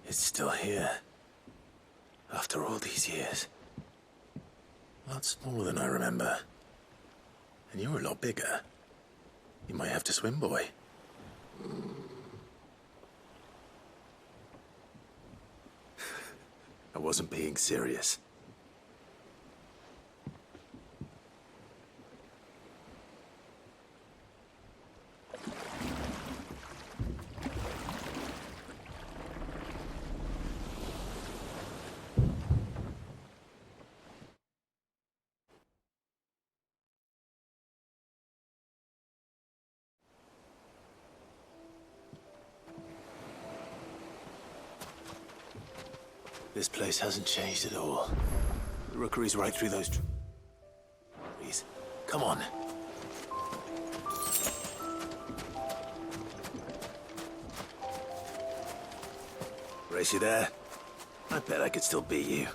It's still here. After all these years. A lot smaller than I remember. And you're a lot bigger. You might have to swim, boy. I wasn't being serious. This place hasn't changed at all. The rookery's right through those trees. Come on. Race you there? I bet I could still beat you.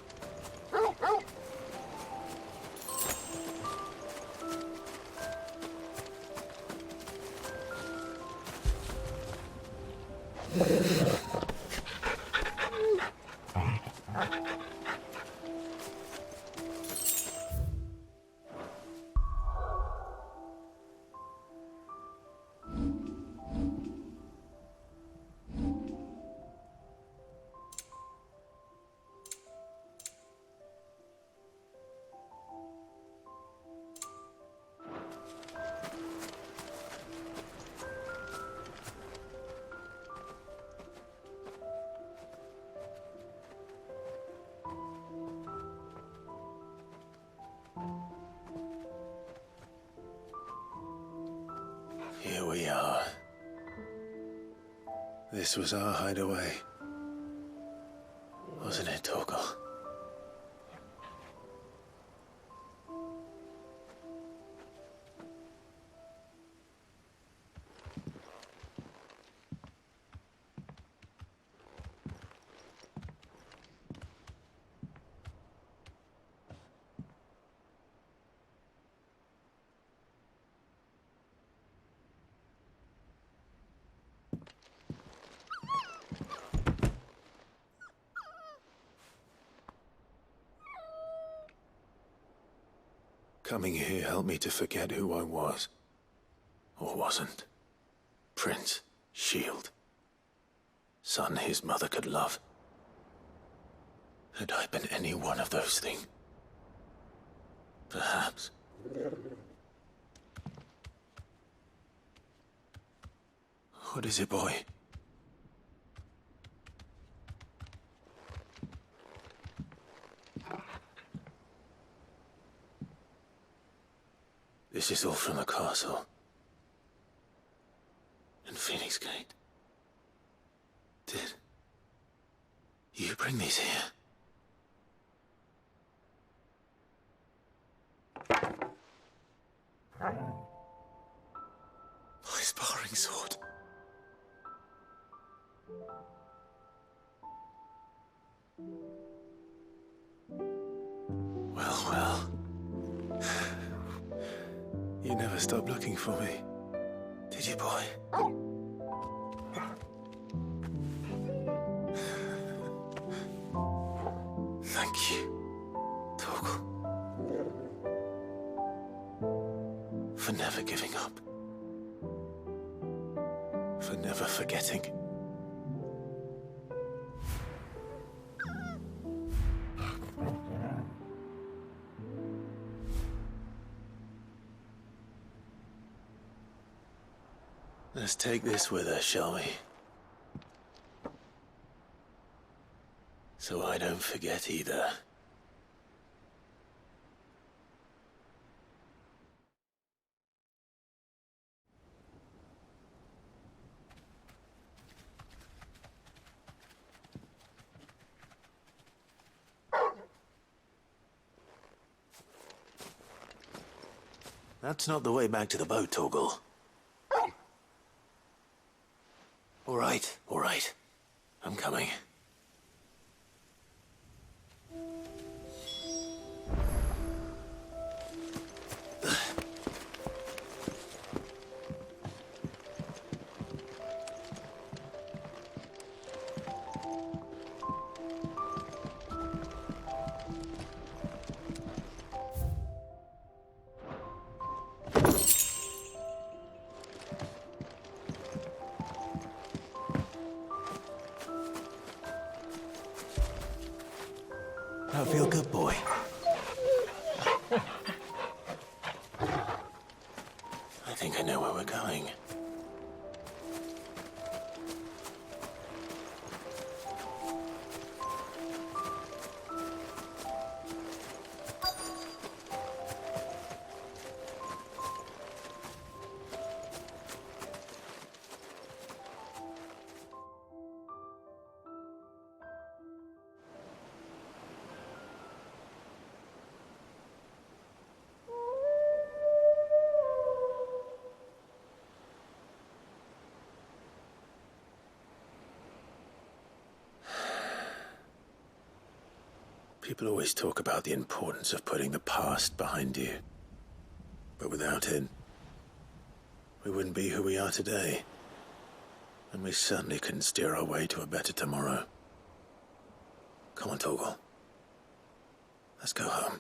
Here we are. This was our hideaway. Wasn't it, Torgal? Coming here helped me to forget who I was. Or wasn't. Prince, shield. Son his mother could love. Had I been any one of those things? Perhaps. What is it, boy? This is all from the castle. And Phoenix Gate. Did you bring these here? My sparring sword. Well, well. You never stopped looking for me, did you, boy? Thank you, Torgal. For never giving up. For never forgetting. Let's take this with us, shall we? So I don't forget either. That's not the way back to the boat, Torgal. All right. I'm coming. I feel good, boy. I think I know where we're going. People always talk about the importance of putting the past behind you. But without it, we wouldn't be who we are today. And we certainly couldn't steer our way to a better tomorrow. Come on, Torgal. Let's go home.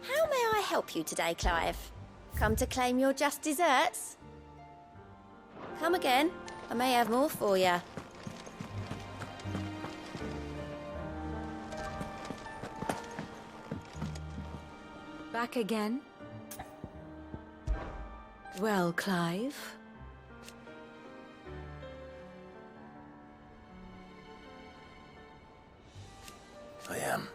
How may I help you today, Clive? Come to claim your just desserts? Come again. I may have more for you. Back again? Well, Clive? I am.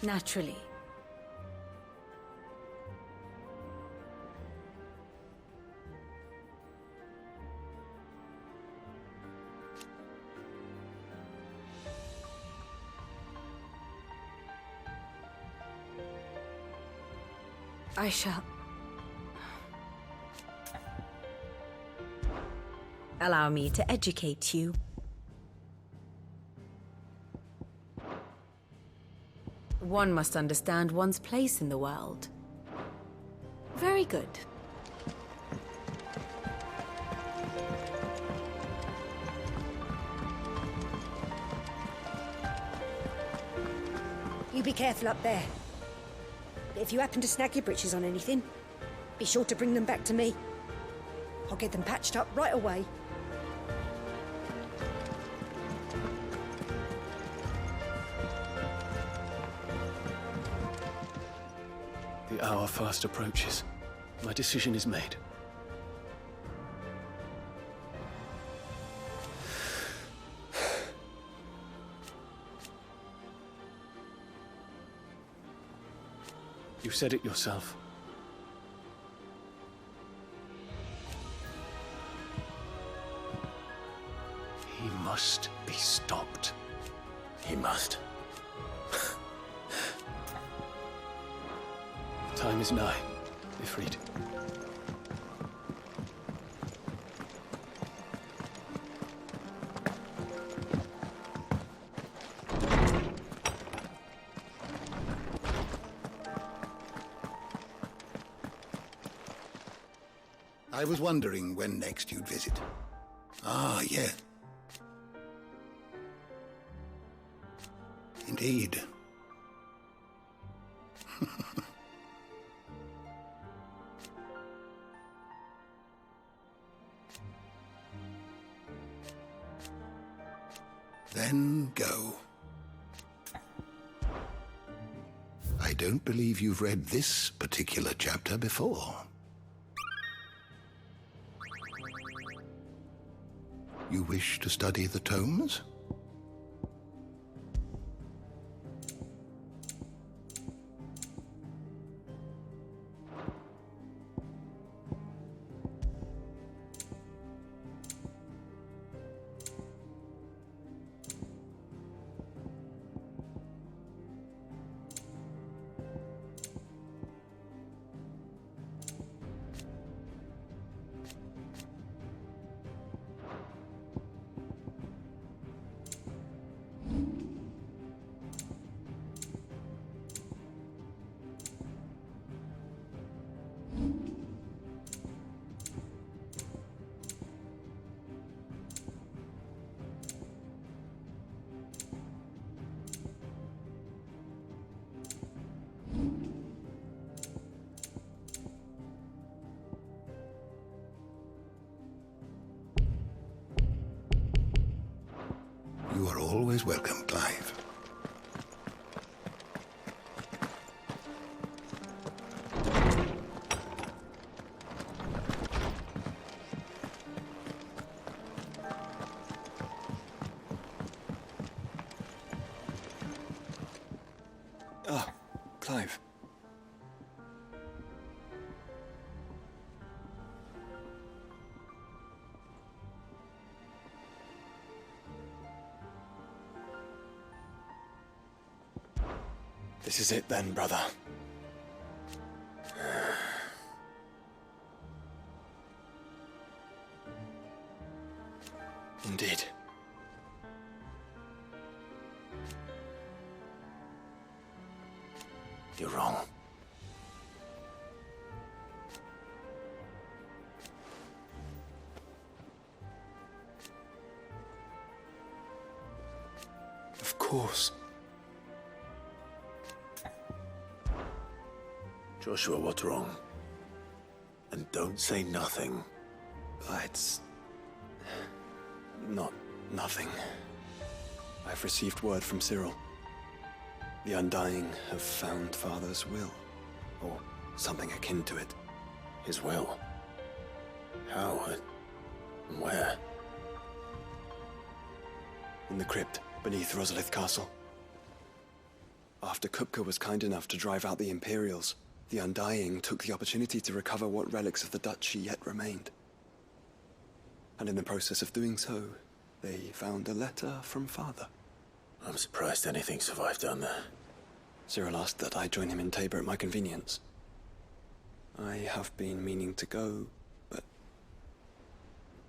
Naturally. I shall. Allow me to educate you. One must understand one's place in the world. Very good. You be careful up there. But if you happen to snag your britches on anything, be sure to bring them back to me. I'll get them patched up right away. The hour fast approaches. My decision is made. You said it yourself. He must be stopped. He must. Time is nigh, Ifrit. I was wondering when next you'd visit. Ah, yeah. Indeed. Then go. I don't believe you've read this particular chapter before. You wish to study the tomes? You are always welcome, Clive. Ah, Clive. This is it then, brother. Indeed. You're wrong. Of course. Joshua, what's wrong? And don't say nothing. It's not nothing. I've received word from Cyril. The Undying have found Father's will, or something akin to it. His will? How? And where? In the crypt beneath Rosalith Castle. After Kupka was kind enough to drive out the Imperials, the Undying took the opportunity to recover what relics of the Duchy yet remained. And in the process of doing so, they found a letter from Father. I'm surprised anything survived down there. Cyril asked that I join him in Tabor at my convenience. I have been meaning to go, but...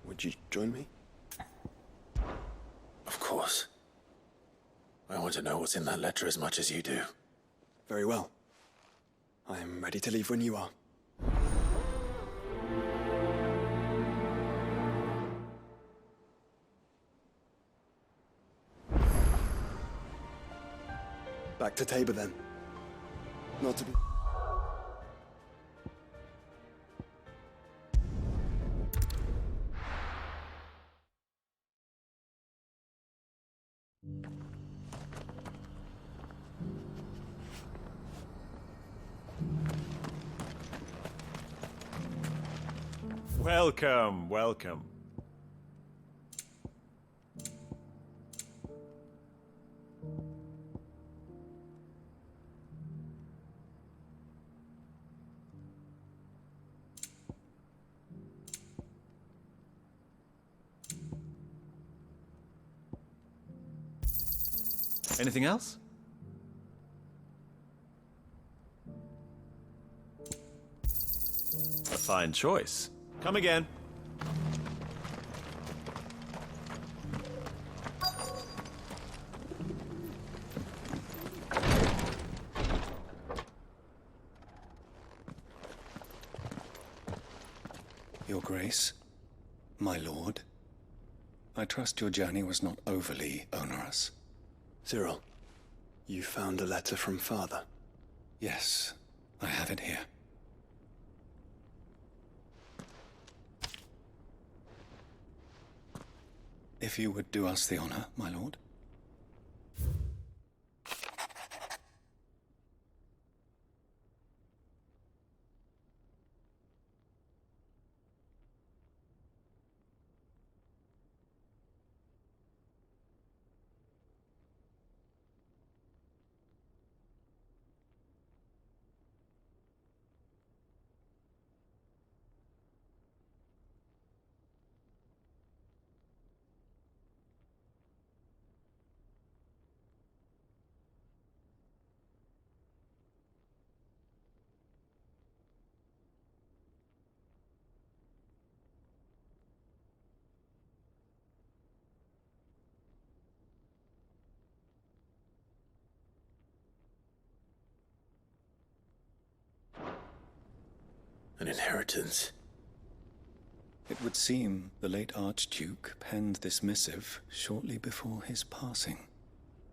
would you join me? Of course. I want to know what's in that letter as much as you do. Very well. I am ready to leave when you are. Back to Tabor then. Not to be... Welcome, welcome. Anything else? A fine choice. Come again. Your Grace, my lord, I trust your journey was not overly onerous. Cyril, you found a letter from Father? Yes, I have it here. If you would do us the honor, my lord. An inheritance. It would seem the late Archduke penned this missive shortly before his passing.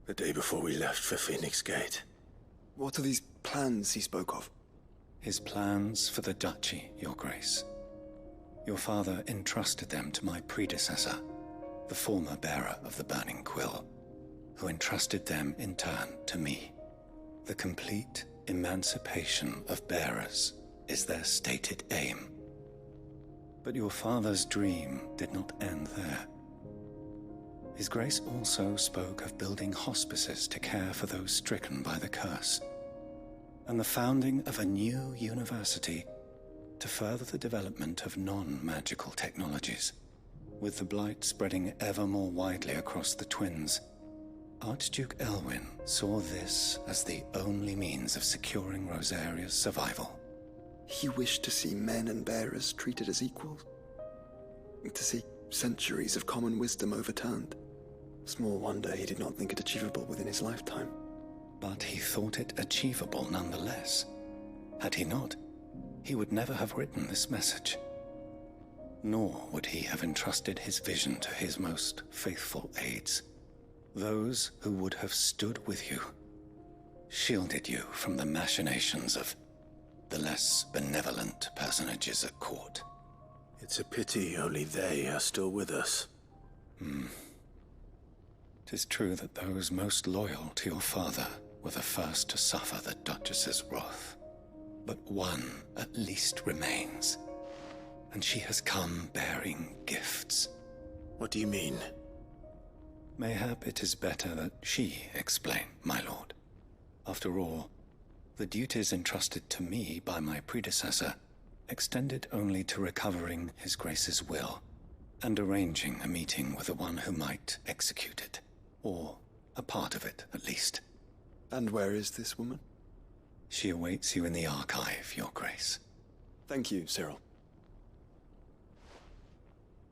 The day before we left for Phoenix Gate. What are these plans he spoke of? His plans for the duchy, Your Grace. Your father entrusted them to my predecessor, the former bearer of the Burning Quill, who entrusted them in turn to me. The complete emancipation of bearers is their stated aim. But your father's dream did not end there. His Grace also spoke of building hospices to care for those stricken by the curse, and the founding of a new university to further the development of non-magical technologies. With the blight spreading ever more widely across the twins, Archduke Elwyn saw this as the only means of securing Rosaria's survival. He wished to see men and bearers treated as equals. To see centuries of common wisdom overturned. Small wonder he did not think it achievable within his lifetime. But he thought it achievable nonetheless. Had he not, he would never have written this message. Nor would he have entrusted his vision to his most faithful aides. Those who would have stood with you, shielded you from the machinations of the less benevolent personages at court. It's a pity only they are still with us. 'Tis true that those most loyal to your father were the first to suffer the Duchess's wrath. But one at least remains, and she has come bearing gifts. What do you mean? Mayhap it is better that she explain, my lord. After all, the duties entrusted to me by my predecessor extended only to recovering His Grace's will and arranging a meeting with the one who might execute it, or a part of it at least. And where is this woman? She awaits you in the archive, Your Grace. Thank you, Cyril.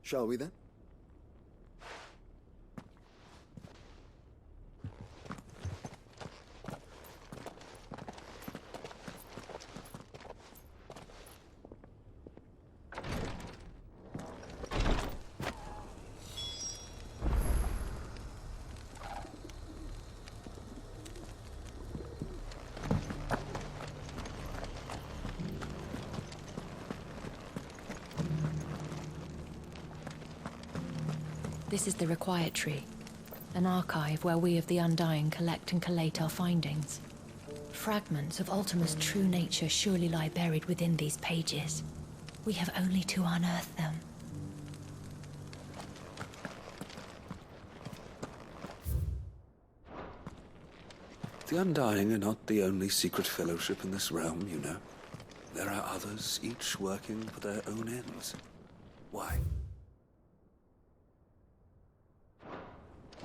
Shall we then? This is the Required Tree, an archive where we of the Undying collect and collate our findings. Fragments of Ultima's true nature surely lie buried within these pages. We have only to unearth them. The Undying are not the only secret fellowship in this realm, you know. There are others, each working for their own ends. Why?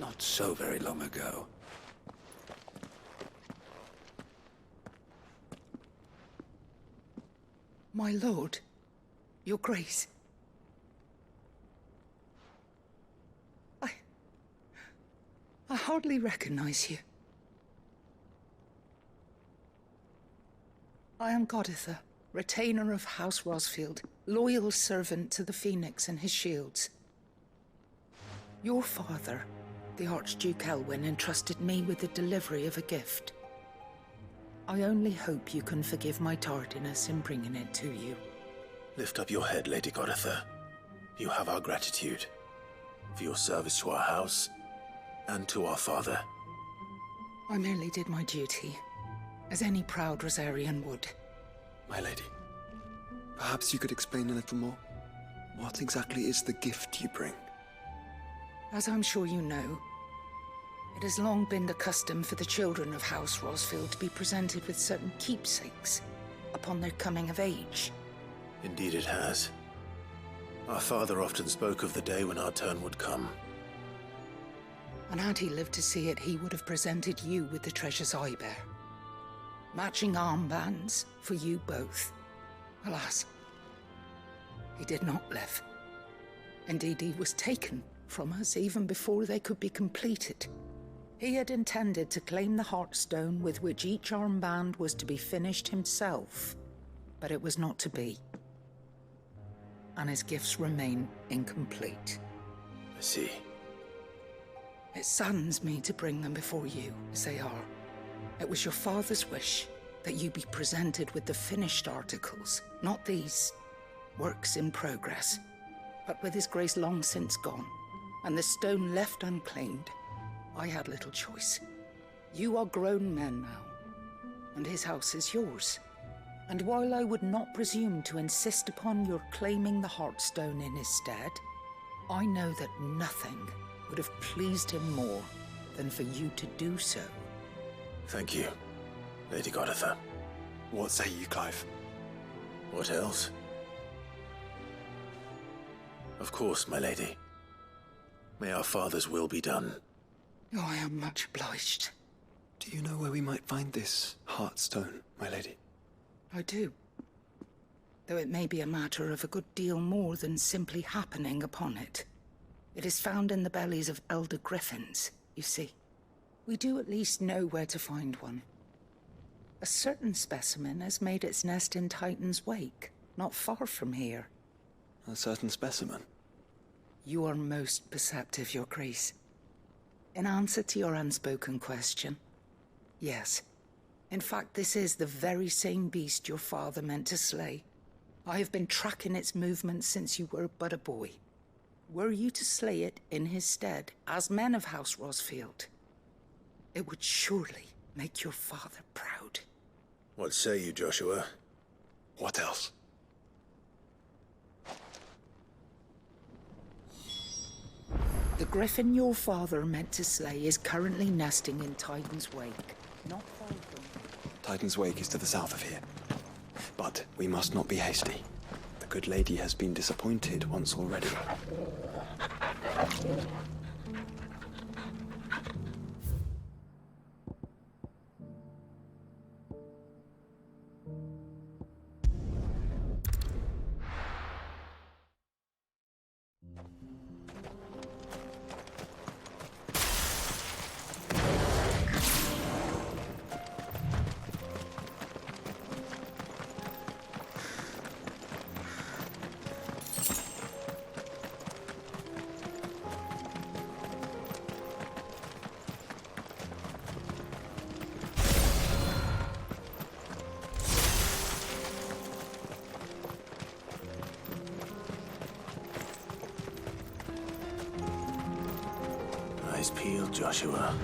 Not so very long ago. My lord, Your Grace. I hardly recognize you. I am Goditha, retainer of House Rosfield, loyal servant to the Phoenix and his shields. Your father, the Archduke Elwyn, entrusted me with the delivery of a gift. I only hope you can forgive my tardiness in bringing it to you. Lift up your head, Lady Goditha. You have our gratitude for your service to our house and to our father. I merely did my duty, as any proud Rosarian would. My lady, perhaps you could explain a little more? What exactly is the gift you bring? As I'm sure you know, it has long been the custom for the children of House Rosfield to be presented with certain keepsakes upon their coming of age. Indeed it has. Our father often spoke of the day when our turn would come. And had he lived to see it, he would have presented you with the treasures I bear. Matching armbands for you both. Alas, he did not live. Indeed, he was taken from us even before they could be completed. He had intended to claim the Heartstone with which each armband was to be finished himself. But it was not to be. And his gifts remain incomplete. I see. It saddens me to bring them before you, as they are. It was your father's wish that you be presented with the finished articles, not these works in progress. But with his grace long since gone, and the stone left unclaimed, I had little choice. You are grown men now, and his house is yours. And while I would not presume to insist upon your claiming the Heartstone in his stead, I know that nothing would have pleased him more than for you to do so. Thank you, Lady Goditha. What say you, Clive? What else? Of course, my lady. May our father's will be done. Oh, I am much obliged. Do you know where we might find this Heartstone, my lady? I do. Though it may be a matter of a good deal more than simply happening upon it. It is found in the bellies of elder griffins, you see. We do at least know where to find one. A certain specimen has made its nest in Titan's Wake, not far from here. A certain specimen? You are most perceptive, Your Grace. In answer to your unspoken question, yes. In fact, this is the very same beast your father meant to slay. I have been tracking its movements since you were but a boy. Were you to slay it in his stead, as men of House Rosfield, it would surely make your father proud. What say you, Joshua? What else? The griffin your father meant to slay is currently nesting in Titan's Wake, not far from... Titan's Wake is to the south of here. But we must not be hasty. The good lady has been disappointed once already. Eyes peeled, Joshua.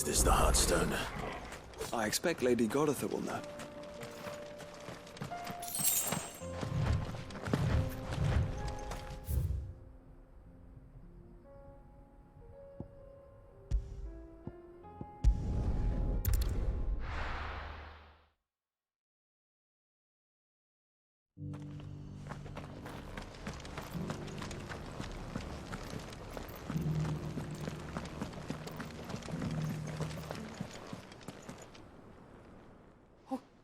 Is this the Heartstone? I expect Lady Goditha will know.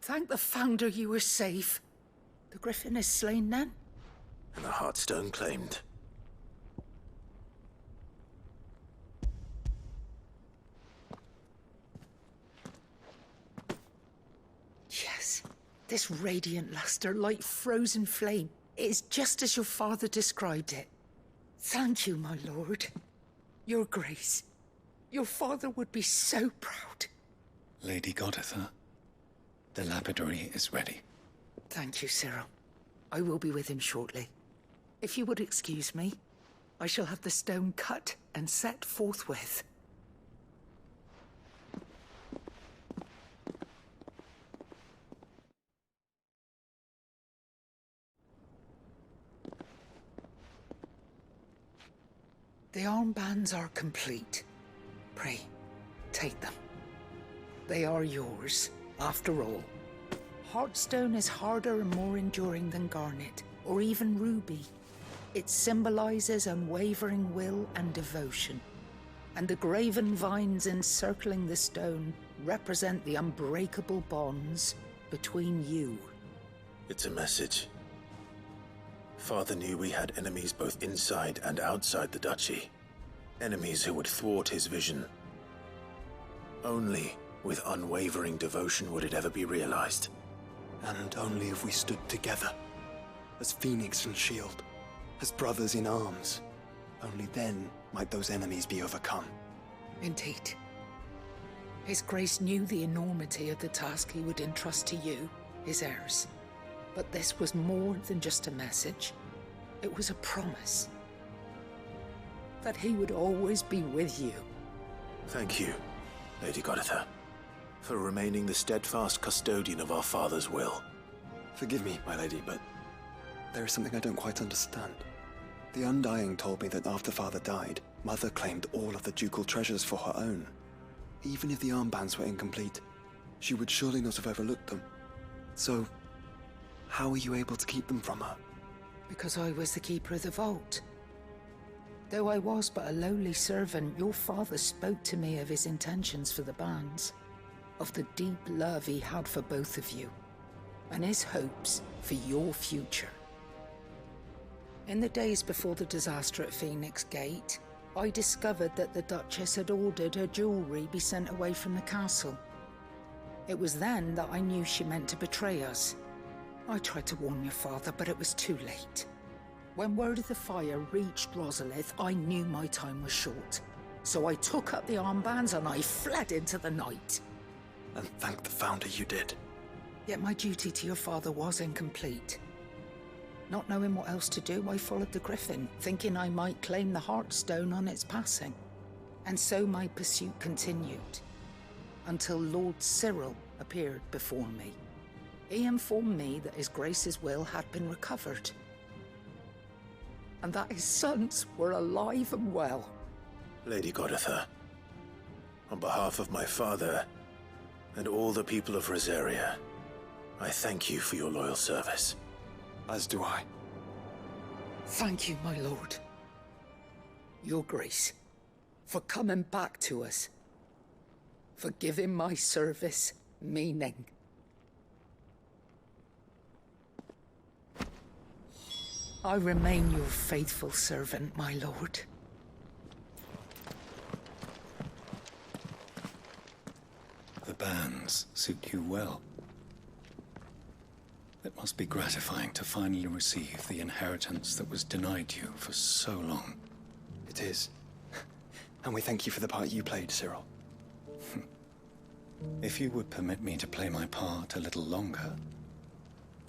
Thank the Founder you were safe. The Griffin is slain then? And the Heartstone claimed. Yes. This radiant luster, like frozen flame. It is just as your father described it. Thank you, my lord. Your Grace. Your father would be so proud. Lady Goditha, the lapidary is ready. Thank you, Cyril. I will be with him shortly. If you would excuse me, I shall have the stone cut and set forthwith. The armbands are complete. Pray, take them. They are yours, after all. Heartstone is harder and more enduring than garnet, or even ruby. It symbolizes unwavering will and devotion. And the graven vines encircling the stone represent the unbreakable bonds between you. It's a message. Father knew we had enemies both inside and outside the duchy. Enemies who would thwart his vision. Only with unwavering devotion would it ever be realized. And only if we stood together, as Phoenix and Shield, as brothers in arms. Only then might those enemies be overcome. Indeed. His Grace knew the enormity of the task he would entrust to you, his heirs. But this was more than just a message. It was a promise. That he would always be with you. Thank you, Lady Goditha, for remaining the steadfast custodian of our father's will. Forgive me, my lady, but there is something I don't quite understand. The Undying told me that after Father died, Mother claimed all of the ducal treasures for her own. Even if the armbands were incomplete, she would surely not have overlooked them. So, how were you able to keep them from her? Because I was the keeper of the vault. Though I was but a lowly servant, your father spoke to me of his intentions for the bands, of the deep love he had for both of you, and his hopes for your future. In the days before the disaster at Phoenix Gate, I discovered that the Duchess had ordered her jewelry be sent away from the castle. It was then that I knew she meant to betray us. I tried to warn your father, but it was too late. When word of the fire reached Rosalith, I knew my time was short. So I took up the armbands and I fled into the night. And thank the Founder you did. Yet my duty to your father was incomplete. Not knowing what else to do, I followed the Griffin, thinking I might claim the Heartstone on its passing. And so my pursuit continued, until Lord Cyril appeared before me. He informed me that His Grace's will had been recovered, and that his sons were alive and well. Lady Goditha, on behalf of my father and all the people of Rosaria, I thank you for your loyal service. As do I. Thank you, my lord. Your Grace, for coming back to us, for giving my service meaning. I remain your faithful servant, my lord. The bands suit you well. It must be gratifying to finally receive the inheritance that was denied you for so long. It is. And we thank you for the part you played, Cyril. If you would permit me to play my part a little longer,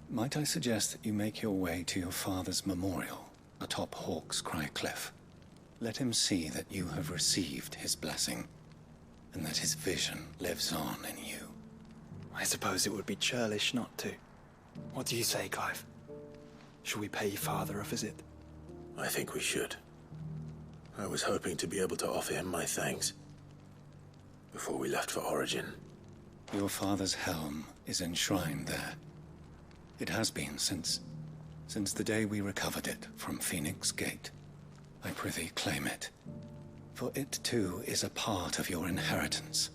might I suggest that you make your way to your father's memorial atop Hawk's Cry Cliff? Let him see that you have received his blessing. and that his vision lives on in you. I suppose it would be churlish not to. What do you say, Clive? Shall we pay Father a visit? I think we should. I was hoping to be able to offer him my thanks before we left for Origin. Your father's helm is enshrined there. It has been since the day we recovered it from Phoenix Gate. I prithee claim it, for it too is a part of your inheritance,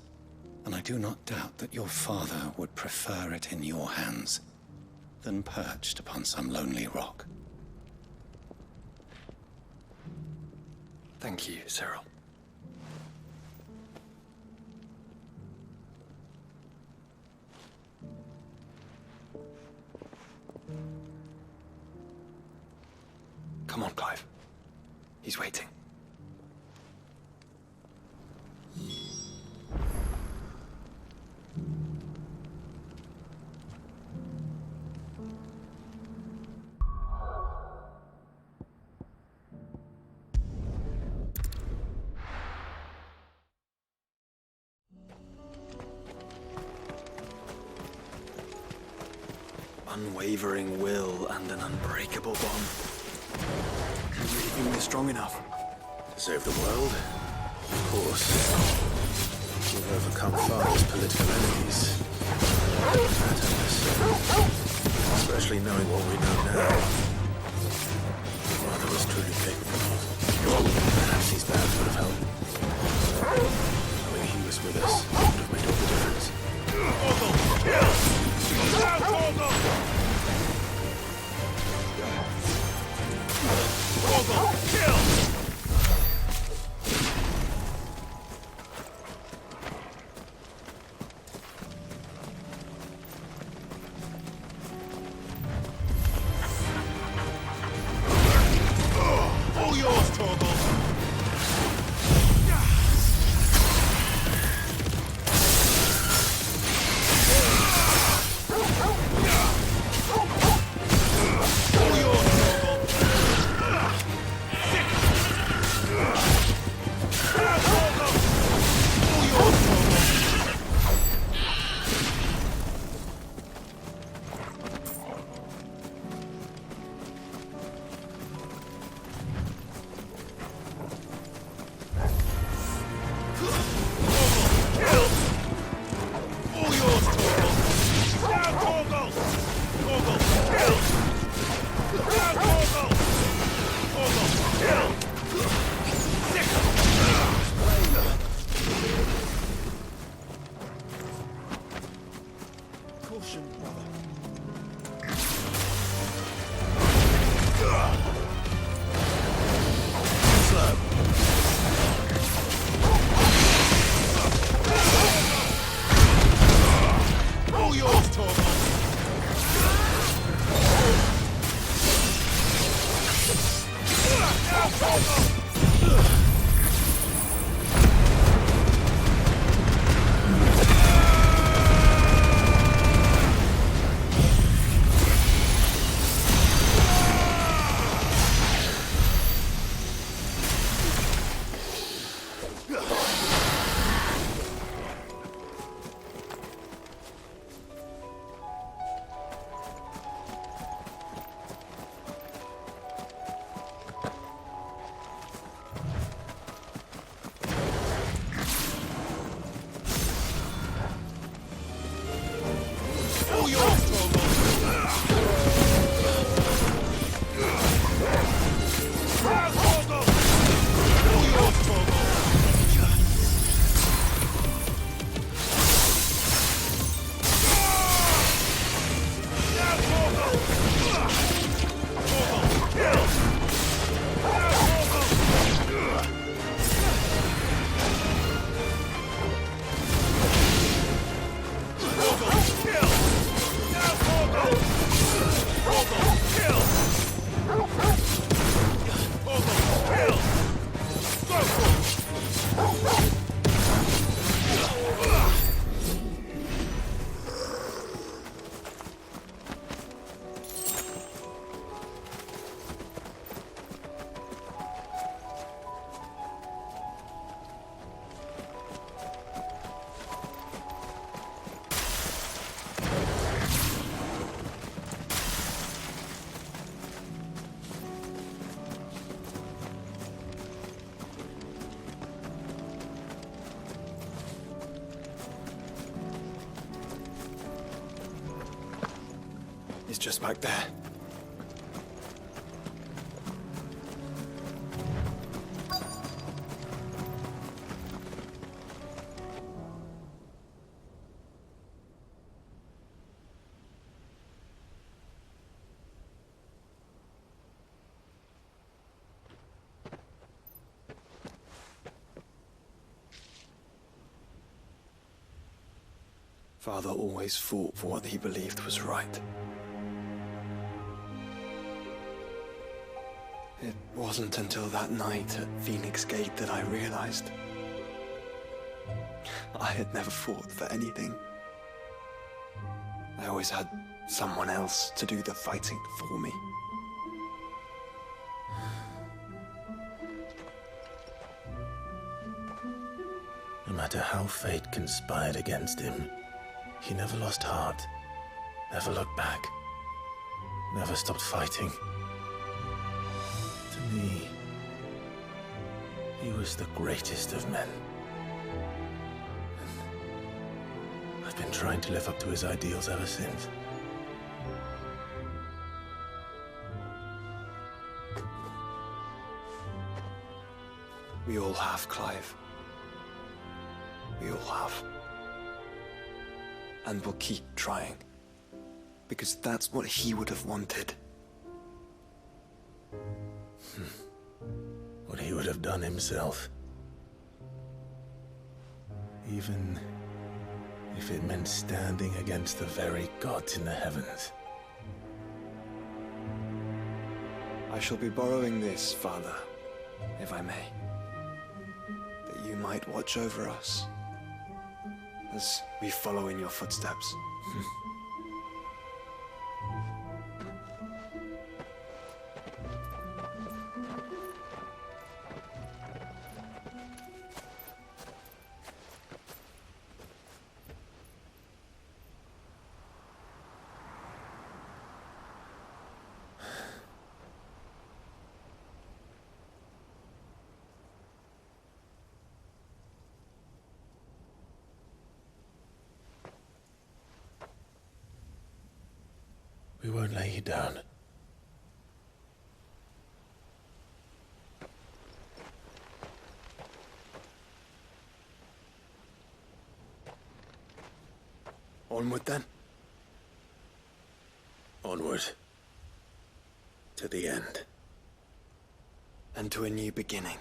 and I do not doubt that your father would prefer it in your hands than perched upon some lonely rock. Thank you, Cyril. Come on, Clive. He's waiting. Unwavering will and an unbreakable bond. You really think we're strong enough? To save the world? Of course. We've overcome Father's political enemies. That us. Especially knowing what we know now. Father was truly capable. Perhaps these battles would have helped. Knowing he was with us would have made all the difference. All yours, Torgal! just back there. Father always fought for what he believed was right. It wasn't until that night at Phoenix Gate that I realized I had never fought for anything. I always had someone else to do the fighting for me. No matter how fate conspired against him, he never lost heart, never looked back, never stopped fighting. To me, he was the greatest of men. And I've been trying to live up to his ideals ever since. We all have, Clive. We all have. And we'll keep trying. Because that's what he would have wanted. What he would have done himself. Even if it meant standing against the very gods in the heavens. I shall be borrowing this, Father, if I may. That you might watch over us as we follow in your footsteps. We won't lay you down. Onward then. Onward. To the end. And to a new beginning.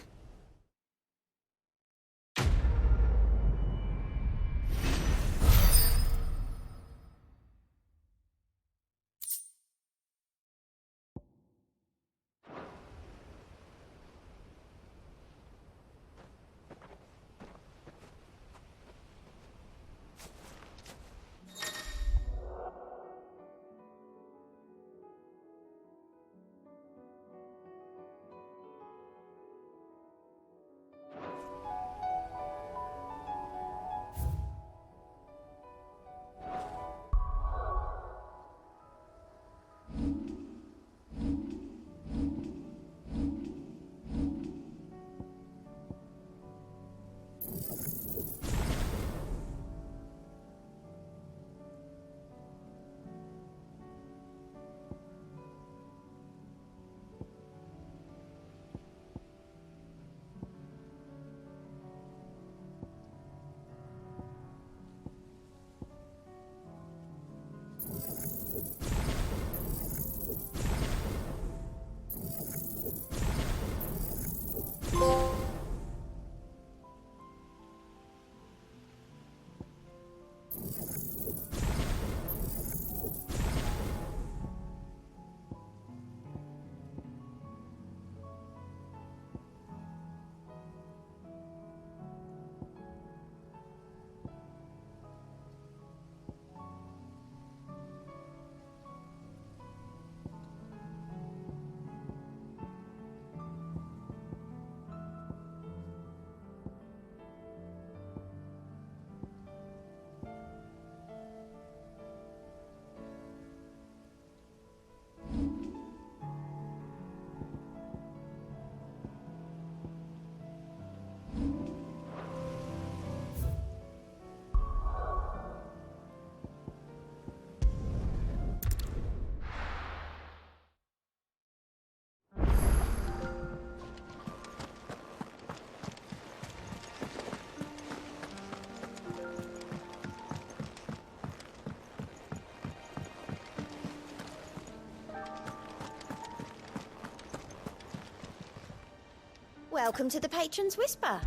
Welcome to the Patron's Whisper.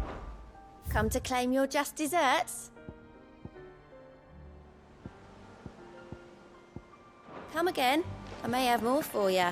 Come to claim your just desserts? Come again. I may have more for you.